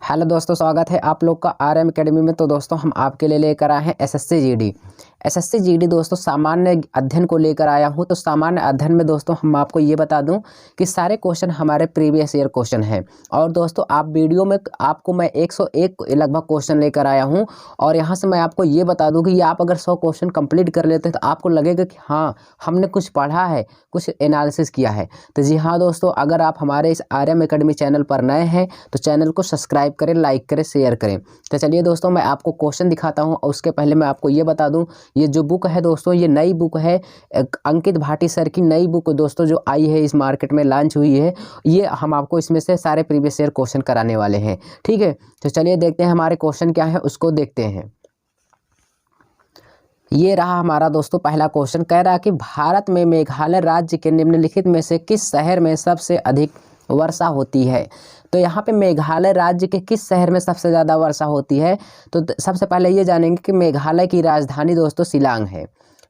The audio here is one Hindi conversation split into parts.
हेलो दोस्तों, स्वागत है आप लोग का आरएम एकेडमी में। तो दोस्तों हम आपके लिए लेकर आए हैं एसएससी जीडी दोस्तों सामान्य अध्ययन को लेकर आया हूं। तो सामान्य अध्ययन में दोस्तों हम आपको ये बता दूं कि सारे क्वेश्चन हमारे प्रीवियस ईयर क्वेश्चन हैं। और दोस्तों आप वीडियो में आपको मैं 101 लगभग क्वेश्चन लेकर आया हूं। और यहाँ से मैं आपको ये बता दूं कि ये आप अगर 100 क्वेश्चन कंप्लीट कर लेते हैं तो आपको लगेगा कि हाँ हमने कुछ पढ़ा है, कुछ एनालिसिस किया है। तो जी हाँ दोस्तों, अगर आप हमारे इस आरएम एकेडमी चैनल पर नए हैं तो चैनल को सब्सक्राइब करें, लाइक करें, शेयर करें। तो चलिए दोस्तों मैं आपको क्वेश्चन दिखाता हूं। और उसके पहले मैं आपको ये बता दूं, ये जो बुक है दोस्तों ये नई बुक है, अंकित भाटी सर की नई बुक दोस्तों जो आई है, इस मार्केट में लॉन्च हुई है। ये हम आपको इसमें से सारे प्रीवियस ईयर क्वेश्चन कराने वाले हैं, ठीक है। तो चलिए देखते हैं हमारे क्वेश्चन क्या है, उसको देखते हैं। ये रहा हमारा दोस्तों पहला क्वेश्चन। कह रहा है कि भारत में मेघालय राज्य के निम्नलिखित में से किस शहर में सबसे अधिक वर्षा होती है। तो यहाँ पे मेघालय राज्य के किस शहर में सबसे ज़्यादा वर्षा होती है। तो सबसे पहले ये जानेंगे कि मेघालय की राजधानी दोस्तों शिलांग है।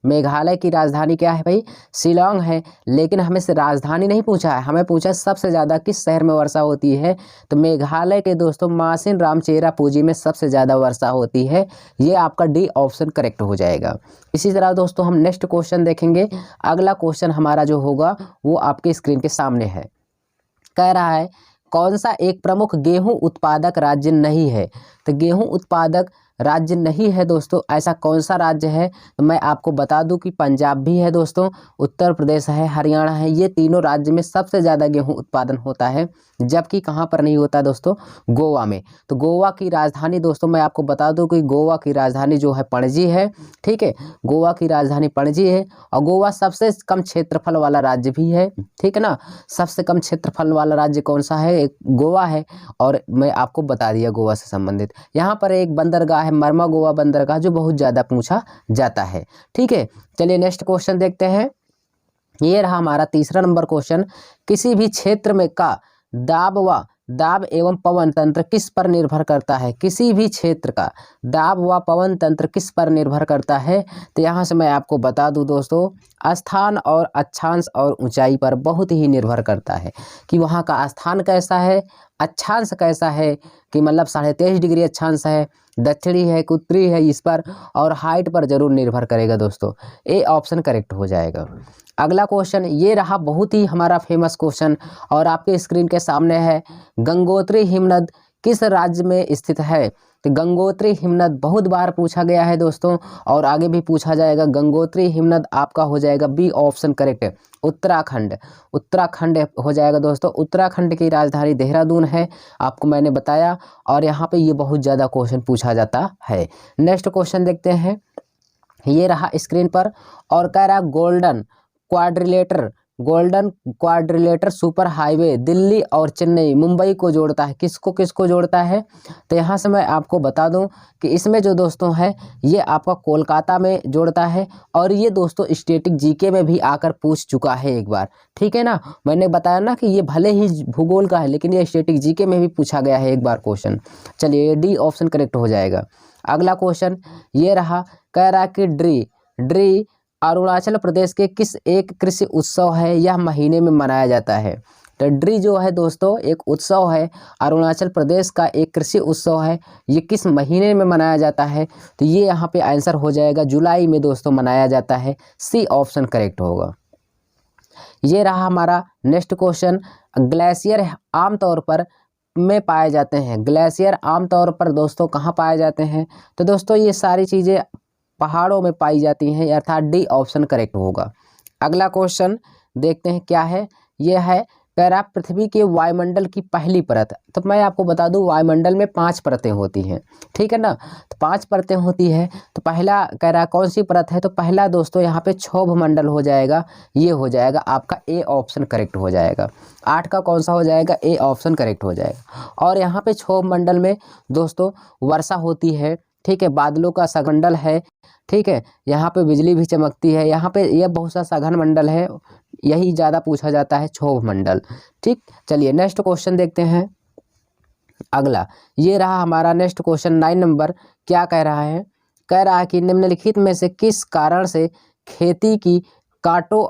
मेघालय की राजधानी क्या है भाई? शिलांग है। लेकिन हमें से राजधानी नहीं पूछा है, हमें पूछा सबसे ज़्यादा किस शहर में वर्षा होती है। तो मेघालय के दोस्तों मासिन रामचेरापूंजी में सबसे ज़्यादा वर्षा होती है। ये आपका डी ऑप्शन करेक्ट हो जाएगा। इसी तरह दोस्तों हम नेक्स्ट क्वेश्चन देखेंगे। अगला क्वेश्चन हमारा जो होगा वो आपके स्क्रीन के सामने है। कह रहा है कौन सा एक प्रमुख गेहूं उत्पादक राज्य नहीं है। तो गेहूं उत्पादक राज्य नहीं है दोस्तों, ऐसा कौन सा राज्य है। तो मैं आपको बता दूं कि पंजाब भी है दोस्तों, उत्तर प्रदेश है, हरियाणा है। ये तीनों राज्य में सबसे ज़्यादा गेहूं उत्पादन होता है। जबकि कहाँ पर नहीं होता दोस्तों? गोवा में। तो गोवा की राजधानी दोस्तों मैं आपको बता दूं कि गोवा की राजधानी जो है पणजी है, ठीक है। गोवा की राजधानी पणजी है। और गोवा सबसे कम क्षेत्रफल वाला राज्य भी है, ठीक है ना। सबसे कम क्षेत्रफल वाला राज्य कौन सा है? एक गोवा है। और मैं आपको बता दिया गोवा से संबंधित। यहाँ पर एक बंदरगाह है, मरमा गोवा बंदरगाह, जो बहुत ज़्यादा पूछा जाता है, ठीक है। चलिए नेक्स्ट क्वेश्चन देखते हैं। ये रहा हमारा तीसरा नंबर क्वेश्चन। किसी भी क्षेत्र में का दाब एवं पवन तंत्र किस पर निर्भर करता है। किसी भी क्षेत्र का दाब व पवन तंत्र किस पर निर्भर करता है। तो यहाँ से मैं आपको बता दूं दोस्तों, स्थान और अक्षांश और ऊंचाई पर बहुत ही निर्भर करता है कि वहाँ का स्थान कैसा है, अक्षांश कैसा है कि मतलब 23.5 डिग्री अक्षांश है, दक्षिणी है, उत्तरी है, इस पर और हाइट पर जरूर निर्भर करेगा दोस्तों। ए ऑप्शन करेक्ट हो जाएगा। अगला क्वेश्चन ये रहा बहुत ही हमारा फेमस क्वेश्चन और आपके स्क्रीन के सामने है। गंगोत्री हिमनद किस राज्य में स्थित है। तो गंगोत्री हिमनद बहुत बार पूछा गया है दोस्तों और आगे भी पूछा जाएगा। गंगोत्री हिमनद आपका हो जाएगा B option correct, Uttarakhand. Uttarakhand हो जाएगा दोस्तों। उत्तराखंड की राजधानी देहरादून है, आपको मैंने बताया। और यहाँ पे ये बहुत ज़्यादा क्वेश्चन पूछा जाता है। नेक्स्ट क्वेश्चन देखते हैं। ये रहा स्क्रीन पर और कह रहा golden quadrilateral super highway Delhi और चेन्नई मुंबई को जोड़ता है। किसको किसको जोड़ता है। तो यहाँ से मैं आपको बता दूं कि इसमें जो दोस्तों है ये आपका कोलकाता में जोड़ता है। और ये दोस्तों स्टैटिक जीके में भी आकर पूछ चुका है एक बार, ठीक है ना। मैंने बताया ना कि ये भले ही भूगोल का है लेकिन ये स्टैटिक जीके में भी पूछा गया है एक बार क्वेश्चन। चलिए डी ऑप्शन करेक्ट हो जाएगा। अगला क्वेश्चन ये रहा। कह रहा कि ड्री अरुणाचल प्रदेश के किस एक कृषि उत्सव है, यह महीने में मनाया जाता है। तो ड्री जो है दोस्तों एक उत्सव है, अरुणाचल प्रदेश का एक कृषि उत्सव है। ये किस महीने में मनाया जाता है। तो ये यहाँ पे आंसर हो जाएगा जुलाई में दोस्तों मनाया जाता है। सी ऑप्शन करेक्ट होगा। ये रहा हमारा नेक्स्ट क्वेश्चन। ग्लेशियर आमतौर पर में पाए जाते हैं। ग्लेशियर आमतौर पर दोस्तों कहाँ पाए जाते हैं। तो दोस्तों ये सारी चीज़ें पहाड़ों में पाई जाती हैं, अर्थात डी ऑप्शन करेक्ट होगा। अगला क्वेश्चन देखते हैं क्या है। यह है पैरा पृथ्वी के वायुमंडल की पहली परत। तो मैं आपको बता दूं वायुमंडल में 5 परतें होती हैं, ठीक है ना। तो 5 परतें होती है। तो पहला कह रहा कौन सी परत है। तो पहला दोस्तों यहाँ पे क्षोभ मंडल हो जाएगा। ये हो जाएगा आपका ए ऑप्शन करेक्ट हो जाएगा। 8 का कौन सा हो जाएगा? ए ऑप्शन करेक्ट हो जाएगा। और यहाँ पे क्षोभ मंडल में दोस्तों वर्षा होती है, ठीक है। बादलों का सघन है, ठीक है। यहाँ पे बिजली भी चमकती है। यहाँ पे यह बहुत सा सघन मंडल है, यही ज़्यादा पूछा जाता है क्षोभ मंडल, ठीक। चलिए नेक्स्ट क्वेश्चन देखते हैं। अगला ये रहा हमारा नेक्स्ट क्वेश्चन 9 नंबर। क्या कह रहा है। कह रहा है कि निम्नलिखित में से किस कारण से खेती की काटो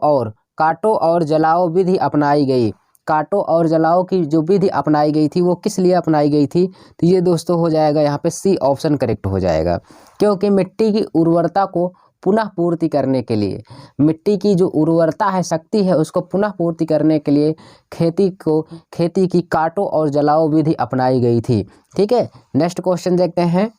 और जलाओ विधि अपनाई गई। काटो और जलाओ की जो विधि अपनाई गई थी वो किस लिए अपनाई गई थी? तो ये दोस्तों हो जाएगा यहाँ पे सी ऑप्शन करेक्ट हो जाएगा, क्योंकि मिट्टी की उर्वरता को पुनः पूर्ति करने के लिए, मिट्टी की जो उर्वरता है, शक्ति है, उसको पुनः पूर्ति करने के लिए खेती की काटो और जलाओ विधि अपनाई गई थी। ठीक है, नेक्स्ट क्वेश्चन देखते हैं।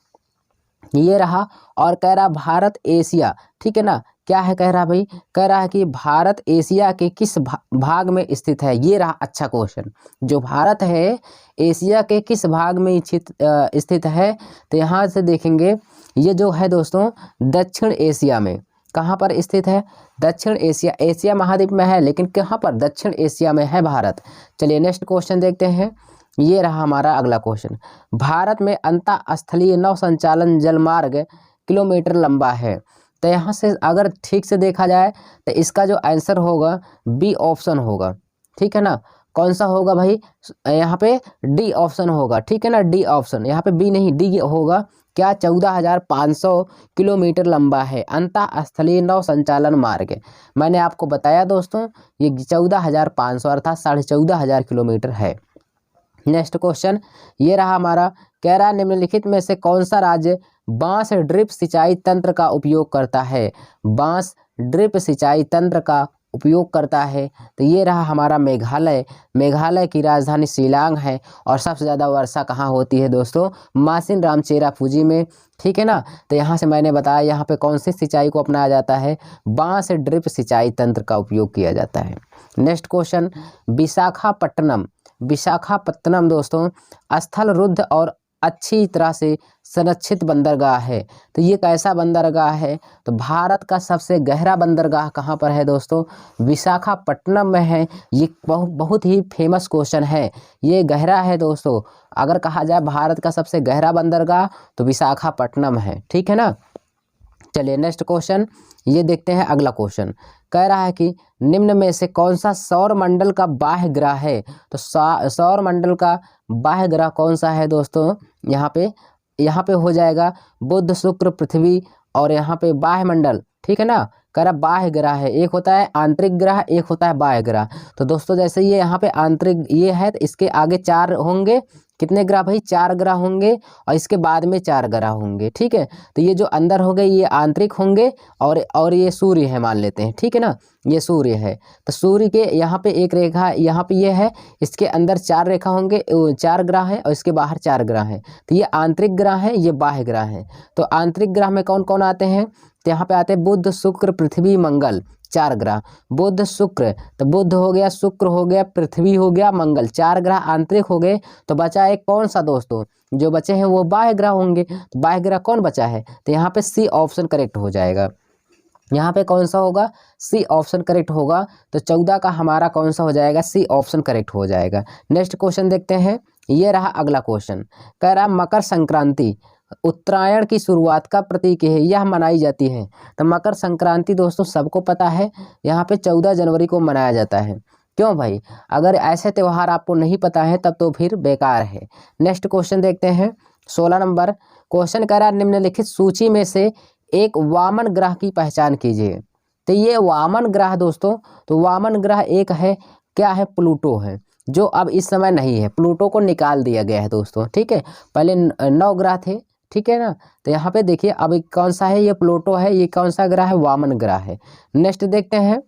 ये रहा और कह रहा भारत एशिया, ठीक है ना, क्या है कह रहा भाई, कह रहा है कि भारत एशिया के किस भाग में स्थित है। ये रहा अच्छा क्वेश्चन, जो भारत है एशिया के किस भाग में स्थित है? तो यहाँ से देखेंगे ये जो है दोस्तों दक्षिण एशिया में। कहाँ पर स्थित है? दक्षिण एशिया, एशिया महाद्वीप में है, लेकिन कहाँ पर? दक्षिण एशिया में है भारत। चलिए नेक्स्ट क्वेश्चन देखते हैं। ये रहा हमारा अगला क्वेश्चन। भारत में अंतःस्थलीय नौ संचालन जलमार्ग किलोमीटर लंबा है। तो यहाँ से अगर ठीक से देखा जाए तो इसका जो आंसर होगा बी ऑप्शन होगा। ठीक है ना, कौन सा होगा भाई? यहाँ पे डी ऑप्शन होगा। ठीक है ना, डी ऑप्शन, यहाँ पे बी नहीं डी होगा। क्या? 14,500 किलोमीटर लंबा है अंतःस्थलीय नौ संचालन मार्ग। मैंने आपको बताया दोस्तों ये 14,500 अर्थात 14,500 किलोमीटर है। नेक्स्ट क्वेश्चन ये रहा हमारा, कह रहा निम्नलिखित में से कौन सा राज्य बांस ड्रिप सिंचाई तंत्र का उपयोग करता है? बांस ड्रिप सिंचाई तंत्र का उपयोग करता है। तो ये रहा हमारा मेघालय। मेघालय की राजधानी शिलांग है और सबसे ज़्यादा वर्षा कहाँ होती है दोस्तों? मासिन राम चेरापूंजी में। ठीक है ना, तो यहाँ से मैंने बताया यहाँ पे कौन सी सिंचाई को अपनाया जाता है? बांस ड्रिप सिंचाई तंत्र का उपयोग किया जाता है। Next question, Visakhapatnam. विशाखापट्टनम दोस्तों स्थल रुद्ध और अच्छी तरह से संरक्षित बंदरगाह है। तो ये कैसा बंदरगाह है? तो भारत का सबसे गहरा बंदरगाह कहाँ पर है दोस्तों? विशाखापट्टनम में है। ये बहुत ही फेमस क्वेश्चन है, ये गहरा है दोस्तों। अगर कहा जाए भारत का सबसे गहरा बंदरगाह तो विशाखापट्टनम है। ठीक है ना, चलिए नेक्स्ट क्वेश्चन ये देखते हैं। अगला क्वेश्चन कह रहा है कि निम्न में से कौन सा सौर मंडल का बाह्य ग्रह है? तो सौर मंडल का बाह्य ग्रह कौन सा है दोस्तों? यहाँ पे हो जाएगा बुध शुक्र पृथ्वी, और यहाँ पे बाह्य मंडल। ठीक है ना, कह रहा बाह्य ग्रह है, एक होता है आंतरिक ग्रह, एक होता है बाह्य ग्रह। तो दोस्तों जैसे ये यहाँ पे आंतरिक ये है तो इसके आगे 4 होंगे। कितने ग्रह भाई? 4 ग्रह होंगे, और इसके बाद में 4 ग्रह होंगे। ठीक है, तो ये जो अंदर हो गए ये आंतरिक होंगे, और ये सूर्य है मान लेते हैं। ठीक है ना, ये सूर्य है, तो सूर्य के यहाँ पे एक रेखा यहाँ पे ये है, इसके अंदर 4 रेखा होंगे, 4 ग्रह हैं, और इसके बाहर 4 ग्रह हैं। तो ये आंतरिक ग्रह है, ये बाह्य ग्रह है। तो आंतरिक ग्रह में कौन कौन आते हैं? तो यहाँ पे आते हैं बुध शुक्र पृथ्वी मंगल, 4 ग्रह। बुध शुक्र, तो बुध हो गया, शुक्र हो गया, पृथ्वी हो गया, मंगल, 4 ग्रह आंतरिक हो गए। तो बचा एक कौन सा दोस्तों? जो बचे हैं वो बाह्य ग्रह होंगे। तो बाह्य ग्रह कौन बचा है? तो यहाँ पे सी ऑप्शन करेक्ट हो जाएगा। यहाँ पे कौन सा होगा? सी ऑप्शन करेक्ट होगा। तो 14 का हमारा कौन सा हो जाएगा? सी ऑप्शन करेक्ट हो जाएगा। नेक्स्ट क्वेश्चन देखते हैं। ये रहा अगला क्वेश्चन, कह रहा मकर संक्रांति उत्तरायण की शुरुआत का प्रतीक है, यह मनाई जाती है। तो मकर संक्रांति दोस्तों सबको पता है, यहाँ पे 14 जनवरी को मनाया जाता है। क्यों भाई? अगर ऐसे त्यौहार आपको नहीं पता है तब तो फिर बेकार है। नेक्स्ट क्वेश्चन देखते हैं। 16 नंबर क्वेश्चन कह रहा निम्नलिखित सूची में से एक वामन ग्रह की पहचान कीजिए। तो ये वामन ग्रह दोस्तों, तो वामन ग्रह एक है, क्या है? प्लूटो है, जो अब इस समय नहीं है। प्लूटो को निकाल दिया गया है दोस्तों। ठीक है, पहले 9 ग्रह थे। ठीक है ना, तो यहाँ पे देखिए अब कौन सा है? ये प्लूटो है। ये कौन सा ग्रह है? वामन ग्रह है। नेक्स्ट देखते हैं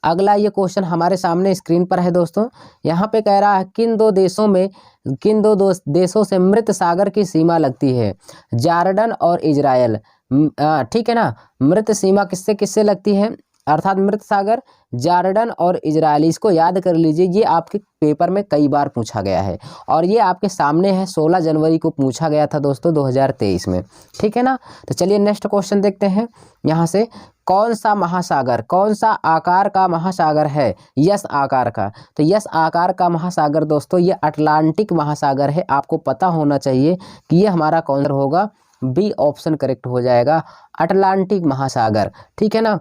अगला। ये क्वेश्चन हमारे सामने स्क्रीन पर है दोस्तों। यहाँ पे कह रहा है किन दो देशों से मृत सागर की सीमा लगती है? जॉर्डन और इजराइल। ठीक है ना, मृत सीमा किससे किससे लगती है? अर्थात मृत सागर जॉर्डन और इजराइल। इसको याद कर लीजिए, ये आपके पेपर में कई बार पूछा गया है, और ये आपके सामने है। 16 जनवरी को पूछा गया था दोस्तों 2023 में। ठीक है ना, तो चलिए नेक्स्ट क्वेश्चन देखते हैं। यहाँ से कौन सा महासागर, कौन सा आकार का महासागर है? यस आकार का। तो यस आकार का महासागर दोस्तों ये अटलांटिक महासागर है। आपको पता होना चाहिए कि ये हमारा कौन सा होगा? बी ऑप्शन करेक्ट हो जाएगा, अटलांटिक महासागर। ठीक है ना,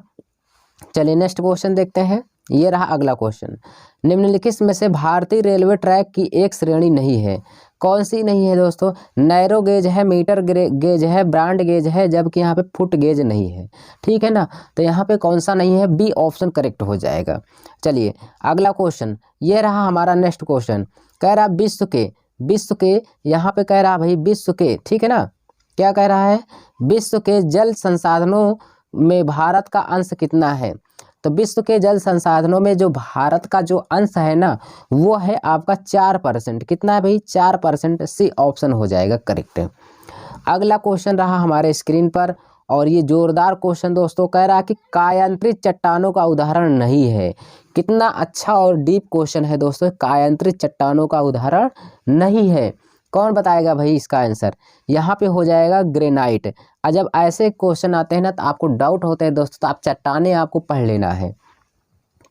चलिए नेक्स्ट क्वेश्चन देखते हैं। ये रहा अगला क्वेश्चन, निम्नलिखित में से भारतीय रेलवे ट्रैक की एक श्रेणी नहीं है। कौन सी नहीं है दोस्तों? नैरो गेज है, मीटर गेज है, ब्रांड गेज है, जबकि यहाँ पे फुट गेज नहीं है। ठीक है ना, तो यहाँ पे कौन सा नहीं है? बी ऑप्शन करेक्ट हो जाएगा। चलिए अगला क्वेश्चन ये रहा हमारा नेक्स्ट क्वेश्चन। कह रहा विश्व के यहाँ पे कह रहा भाई विश्व के, ठीक है ना, क्या कह रहा है? विश्व के जल संसाधनों में भारत का अंश कितना है? तो विश्व के जल संसाधनों में जो भारत का जो अंश है ना, वो है आपका 4%। कितना है भाई? 4%। सी ऑप्शन हो जाएगा करेक्ट। अगला क्वेश्चन रहा हमारे स्क्रीन पर, और ये जोरदार क्वेश्चन दोस्तों। कह रहा कि कायांतरित चट्टानों का उदाहरण नहीं है। कितना अच्छा और डीप क्वेश्चन है दोस्तों। कायांतरित चट्टानों का उदाहरण नहीं है, कौन बताएगा भाई इसका आंसर? यहाँ पे हो जाएगा ग्रेनाइट। और जब ऐसे क्वेश्चन आते हैं ना तो आपको डाउट होते हैं दोस्तों, तो आप चट्टाने आपको पढ़ लेना है।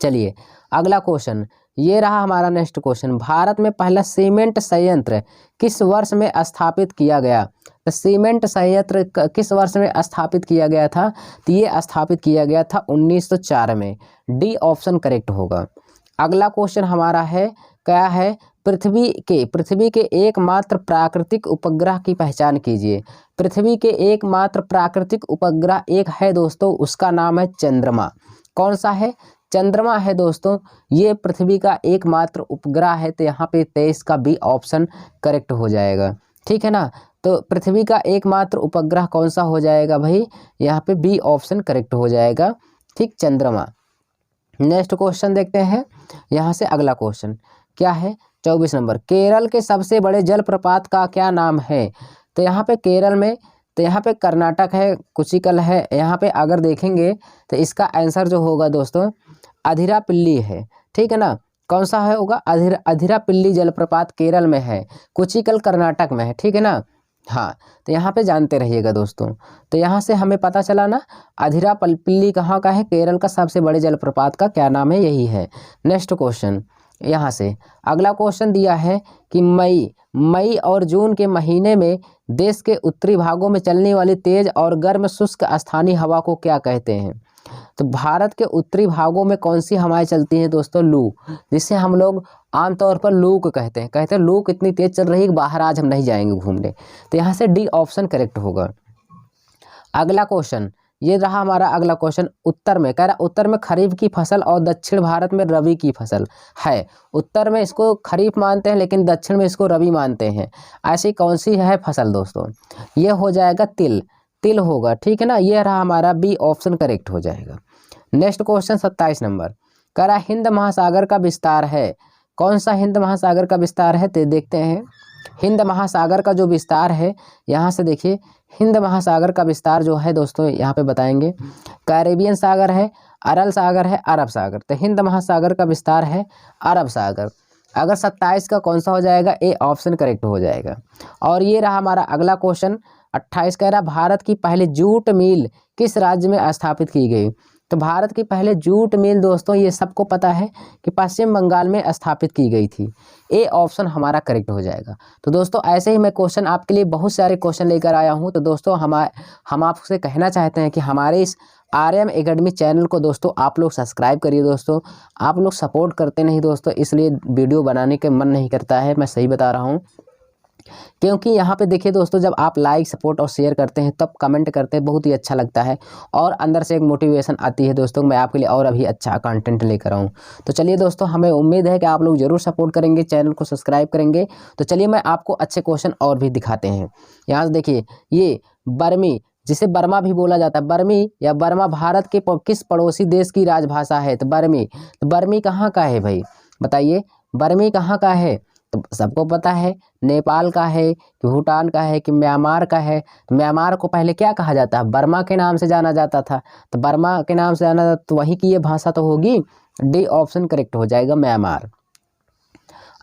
चलिए अगला क्वेश्चन ये रहा हमारा नेक्स्ट क्वेश्चन। भारत में पहला सीमेंट संयंत्र किस वर्ष में स्थापित किया गया? तो सीमेंट संयंत्र किस वर्ष में स्थापित किया गया था? तो ये स्थापित किया गया था 1904 में। डी ऑप्शन करेक्ट होगा। अगला क्वेश्चन हमारा है, क्या है? पृथ्वी के एकमात्र प्राकृतिक उपग्रह की पहचान कीजिए। पृथ्वी के एकमात्र प्राकृतिक उपग्रह एक है दोस्तों, उसका नाम है चंद्रमा। कौन सा है? चंद्रमा है दोस्तों, ये पृथ्वी का एकमात्र उपग्रह है। तो यहाँ पे 23 का बी ऑप्शन करेक्ट हो जाएगा। ठीक है ना, तो पृथ्वी का एकमात्र उपग्रह कौन सा हो जाएगा भाई? यहाँ पे बी ऑप्शन करेक्ट हो जाएगा। ठीक, चंद्रमा। नेक्स्ट क्वेश्चन देखते हैं यहाँ से। अगला क्वेश्चन क्या है? 24 नंबर। केरल के सबसे बड़े जलप्रपात का क्या नाम है? तो यहाँ पे केरल में, तो यहाँ पे कर्नाटक है, कुचिकल है। यहाँ पे अगर देखेंगे तो इसका आंसर जो होगा दोस्तों अथिरापल्ली है। ठीक है ना, कौन सा है होगा? अथिरापल्ली जलप्रपात केरल में है, कुचिकल कर्नाटक में है। ठीक है ना, हाँ, तो यहाँ पे जानते रहिएगा दोस्तों। तो यहाँ से हमें पता चला ना, अथिरापल्ली कहाँ का है? केरल का सबसे बड़े जलप्रपात का क्या नाम है? यही है। नेक्स्ट क्वेश्चन यहाँ से अगला क्वेश्चन दिया है कि मई और जून के महीने में देश के उत्तरी भागों में चलने वाली तेज और गर्म शुष्क स्थानीय हवा को क्या कहते हैं? तो भारत के उत्तरी भागों में कौन सी हवाएं चलती हैं दोस्तों? लू, जिसे हम लोग आमतौर पर लू को कहते हैं लू कितनी तेज चल रही है, बाहर आज हम नहीं जाएंगे घूमने। तो यहाँ से डी ऑप्शन करेक्ट होगा। अगला क्वेश्चन ये रहा हमारा अगला क्वेश्चन। उत्तर में कह रहा, उत्तर में खरीफ की फसल और दक्षिण भारत में रबी की फसल है। उत्तर में इसको खरीफ मानते हैं, लेकिन दक्षिण में इसको रबी मानते हैं। ऐसी कौन सी है फसल दोस्तों? ये हो जाएगा तिल होगा। ठीक है ना, ये रहा हमारा बी ऑप्शन करेक्ट हो जाएगा। Next question 27 number. कह रहा हिंद महासागर का विस्तार है। कौन सा हिंद महासागर का विस्तार है? तो देखते हैं हिंद महासागर का जो विस्तार है, यहाँ से देखिए हिंद महासागर का विस्तार जो है दोस्तों यहाँ पे बताएंगे। कैरेबियन सागर है, अरल सागर है, अरब सागर। तो हिंद महासागर का विस्तार है अरब सागर। अगर 27 का कौन सा हो जाएगा? ए ऑप्शन करेक्ट हो जाएगा। और ये रहा हमारा अगला क्वेश्चन 28। कह रहा भारत की पहली जूट मिल किस राज्य में स्थापित की गई? तो भारत की पहले जूट मिल दोस्तों ये सबको पता है कि पश्चिम बंगाल में स्थापित की गई थी। ए ऑप्शन हमारा करेक्ट हो जाएगा। तो दोस्तों ऐसे ही मैं क्वेश्चन आपके लिए बहुत सारे क्वेश्चन लेकर आया हूं। तो दोस्तों हम आपसे कहना चाहते हैं कि हमारे इस आर्यम एकेडमी चैनल को दोस्तों आप लोग सब्सक्राइब करिए। दोस्तों आप लोग सपोर्ट करते नहीं दोस्तों, इसलिए वीडियो बनाने के मन नहीं करता है, मैं सही बता रहा हूँ। क्योंकि यहाँ पे देखिए दोस्तों, जब आप लाइक सपोर्ट और शेयर करते हैं, तब कमेंट करते हैं, बहुत ही अच्छा लगता है और अंदर से एक मोटिवेशन आती है दोस्तों, मैं आपके लिए और अभी अच्छा कंटेंट लेकर आऊँ। तो चलिए दोस्तों, हमें उम्मीद है कि आप लोग ज़रूर सपोर्ट करेंगे, चैनल को सब्सक्राइब करेंगे। तो चलिए मैं आपको अच्छे क्वेश्चन और भी दिखाते हैं। यहाँ से देखिए, ये बर्मी, जिसे बर्मा भी बोला जाता है, बर्मी या बर्मा भारत के किस पड़ोसी देश की राजभाषा है? तो बर्मी कहाँ का है भाई? बताइए, बर्मी कहाँ का है? तो सबको पता है नेपाल का है कि भूटान का है कि म्यांमार का है। तो म्यांमार को पहले क्या कहा जाता है? बर्मा के नाम से जाना जाता था। तो बर्मा के नाम से जाना जाता, तो वहीं की ये भाषा तो होगी। डी ऑप्शन करेक्ट हो जाएगा, म्यांमार।